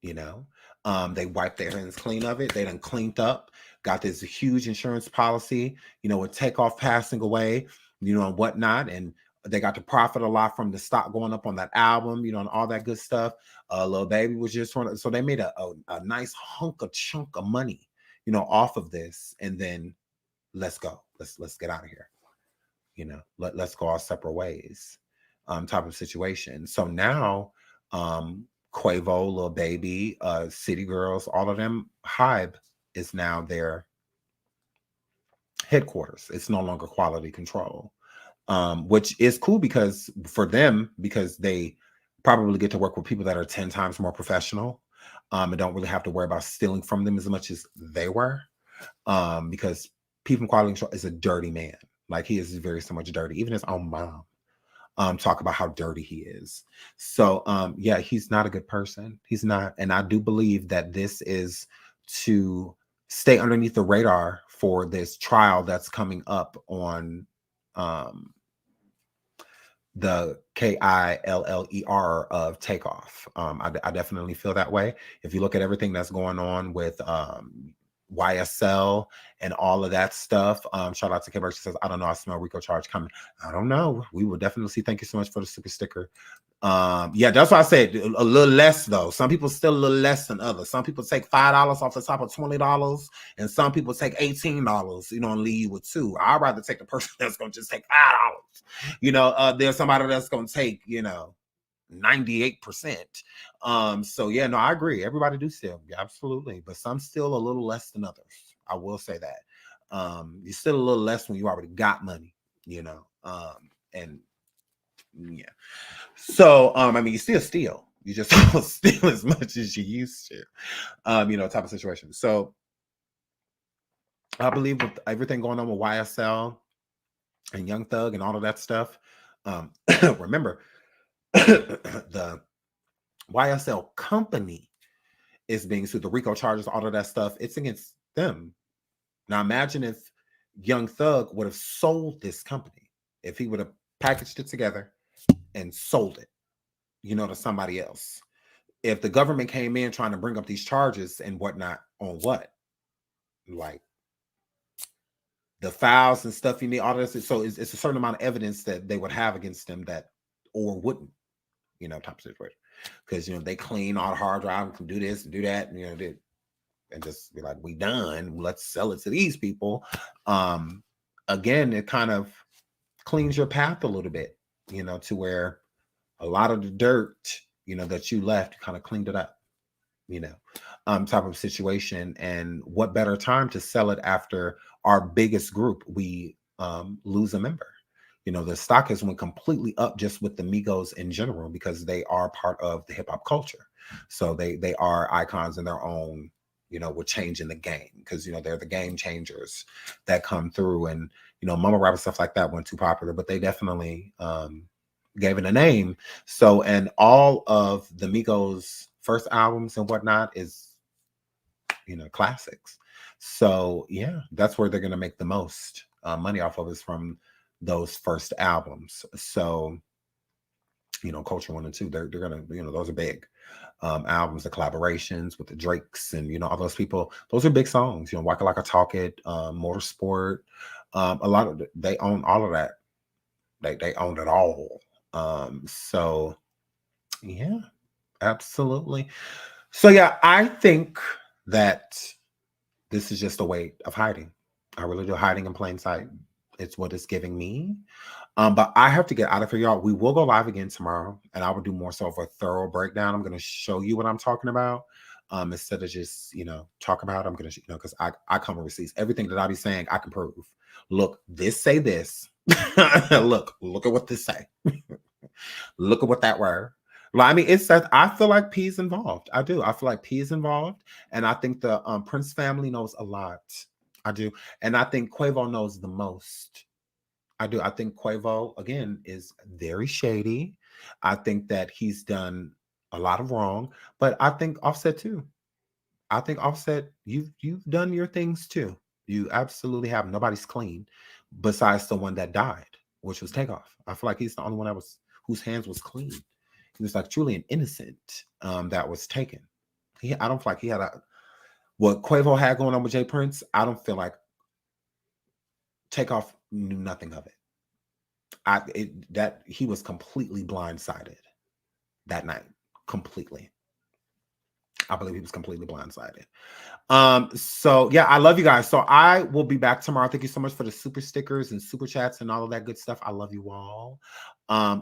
They wiped their hands clean of it. They done cleaned up, got this huge insurance policy, with Takeoff passing away, and whatnot. And they got to profit a lot from the stock going up on that album, and all that good stuff. Lil Baby was just running. So they made a nice chunk of money, off of this. And then let's go. Let's get out of here. Let's go our separate ways, type of situation. So now, Quavo, Lil Baby, City Girls, all of them, Hybe is now their headquarters. It's no longer quality control, which is cool because they probably get to work with people that are 10 times more professional, and don't really have to worry about stealing from them as much as they were, because P from Quality Control is a dirty man. Like, he is very so much dirty. Even his own mom talk about how dirty he is. So yeah, he's not a good person. He's not. And I do believe that this is to stay underneath the radar for this trial that's coming up on the KILLER of Takeoff. I definitely feel that way. If you look at everything that's going on with YSL and all of that stuff, shout out to Kimber. She says, I don't know, I smell Rico charge coming. I don't know. We will definitely see. Thank you so much for the super sticker. Yeah, that's why I said a little less though. Some people still a little less than others. Some people take $5 off the top of $20, and some people take $18, and leave you with $2. I'd rather take the person that's gonna just take $5. There's somebody that's gonna take 98%. So yeah, no, I agree. Everybody do steal, yeah, absolutely, but some still a little less than others. I will say that. You're still a little less when you already got money, and yeah. So, you still steal. You just don't steal as much as you used to, type of situation. So, I believe with everything going on with YSL and Young Thug and all of that stuff, remember, the YSL company is being sued. The RICO charges, all of that stuff, it's against them. Now, imagine if Young Thug would have sold this company, if he would have packaged it together and sold it, to somebody else. If the government came in trying to bring up these charges and whatnot, on what? Like the files and stuff you need, all this. So it's a certain amount of evidence that they would have against them that, or wouldn't, type of situation. Because, they clean all the hard drive and can do this and do that, and, and just be like, we done, let's sell it to these people. Again, it kind of cleans your path a little bit, to where a lot of the dirt, that you left, kind of cleaned it up, type of situation. And what better time to sell it after our biggest group, we lose a member. The stock has went completely up just with the Migos in general, because they are part of the hip hop culture. So they are icons in their own, we're changing the game, because, they're the game changers that come through. And, mumble rap and stuff like that weren't too popular, but they definitely gave it a name. So, and all of the Migos' first albums and whatnot is, classics. So yeah, that's where they're going to make the most money off of, is from those first albums. So, Culture 1 and 2, they're going to, those are big albums, the collaborations with the Drakes and, all those people. Those are big songs, Waka Laka Talk It, Motorsport. A lot of, they own all of that. They own it all. So yeah, absolutely. So yeah, I think that this is just a way of hiding. I really do. Hiding in plain sight. It's what it's giving me. But I have to get out of here, y'all. We will go live again tomorrow, and I will do more so of a thorough breakdown. I'm going to show you what I'm talking about. Instead of just, talk about it, I'm going to, because I come with receipts. Everything that I be saying, I can prove. Look, this say this. look at what this say. Look at what that word. It says, I feel like P's involved. I do. I feel like P is involved. And I think the Prince family knows a lot. I do. And I think Quavo knows the most. I do. I think Quavo, again, is very shady. I think that he's done a lot of wrong. But I think Offset too. I think Offset, you've done your things too. You absolutely have. Nobody's clean besides the one that died, which was Takeoff. I feel like he's the only one whose hands was clean. He was like truly an innocent that was taken. I don't feel like he had what Quavo had going on with Jay Prince. I don't feel like Takeoff knew nothing of it. That he was completely blindsided that night. Completely. I believe he was completely blindsided. So yeah, I love you guys. So I will be back tomorrow. Thank you so much for the super stickers and super chats and all of that good stuff. I love you all.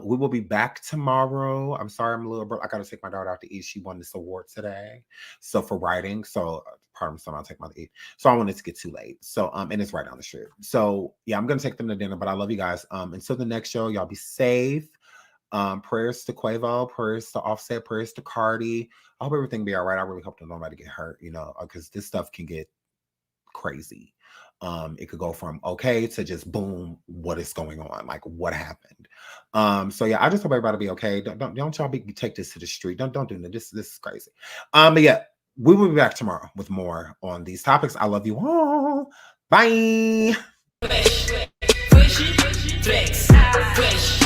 We will be back tomorrow. I'm sorry, I'm a little broke. I gotta take my daughter out to eat. She won this award today. So for writing. So pardon me, so I'll take my to eat. So I wanted to get too late. So and it's right down the street. So yeah, I'm gonna take them to dinner, but I love you guys. Until the next show, y'all be safe. Prayers to Quavo, prayers to Offset, prayers to Cardi. I hope everything be all right. I really hope that nobody get hurt, because this stuff can get crazy. It could go from okay to just boom, what is going on? Like what happened? So yeah, I just hope everybody be okay. Don't y'all take this to the street. Don't do that. This is crazy. But yeah, we will be back tomorrow with more on these topics. I love you all. Bye. Fresh.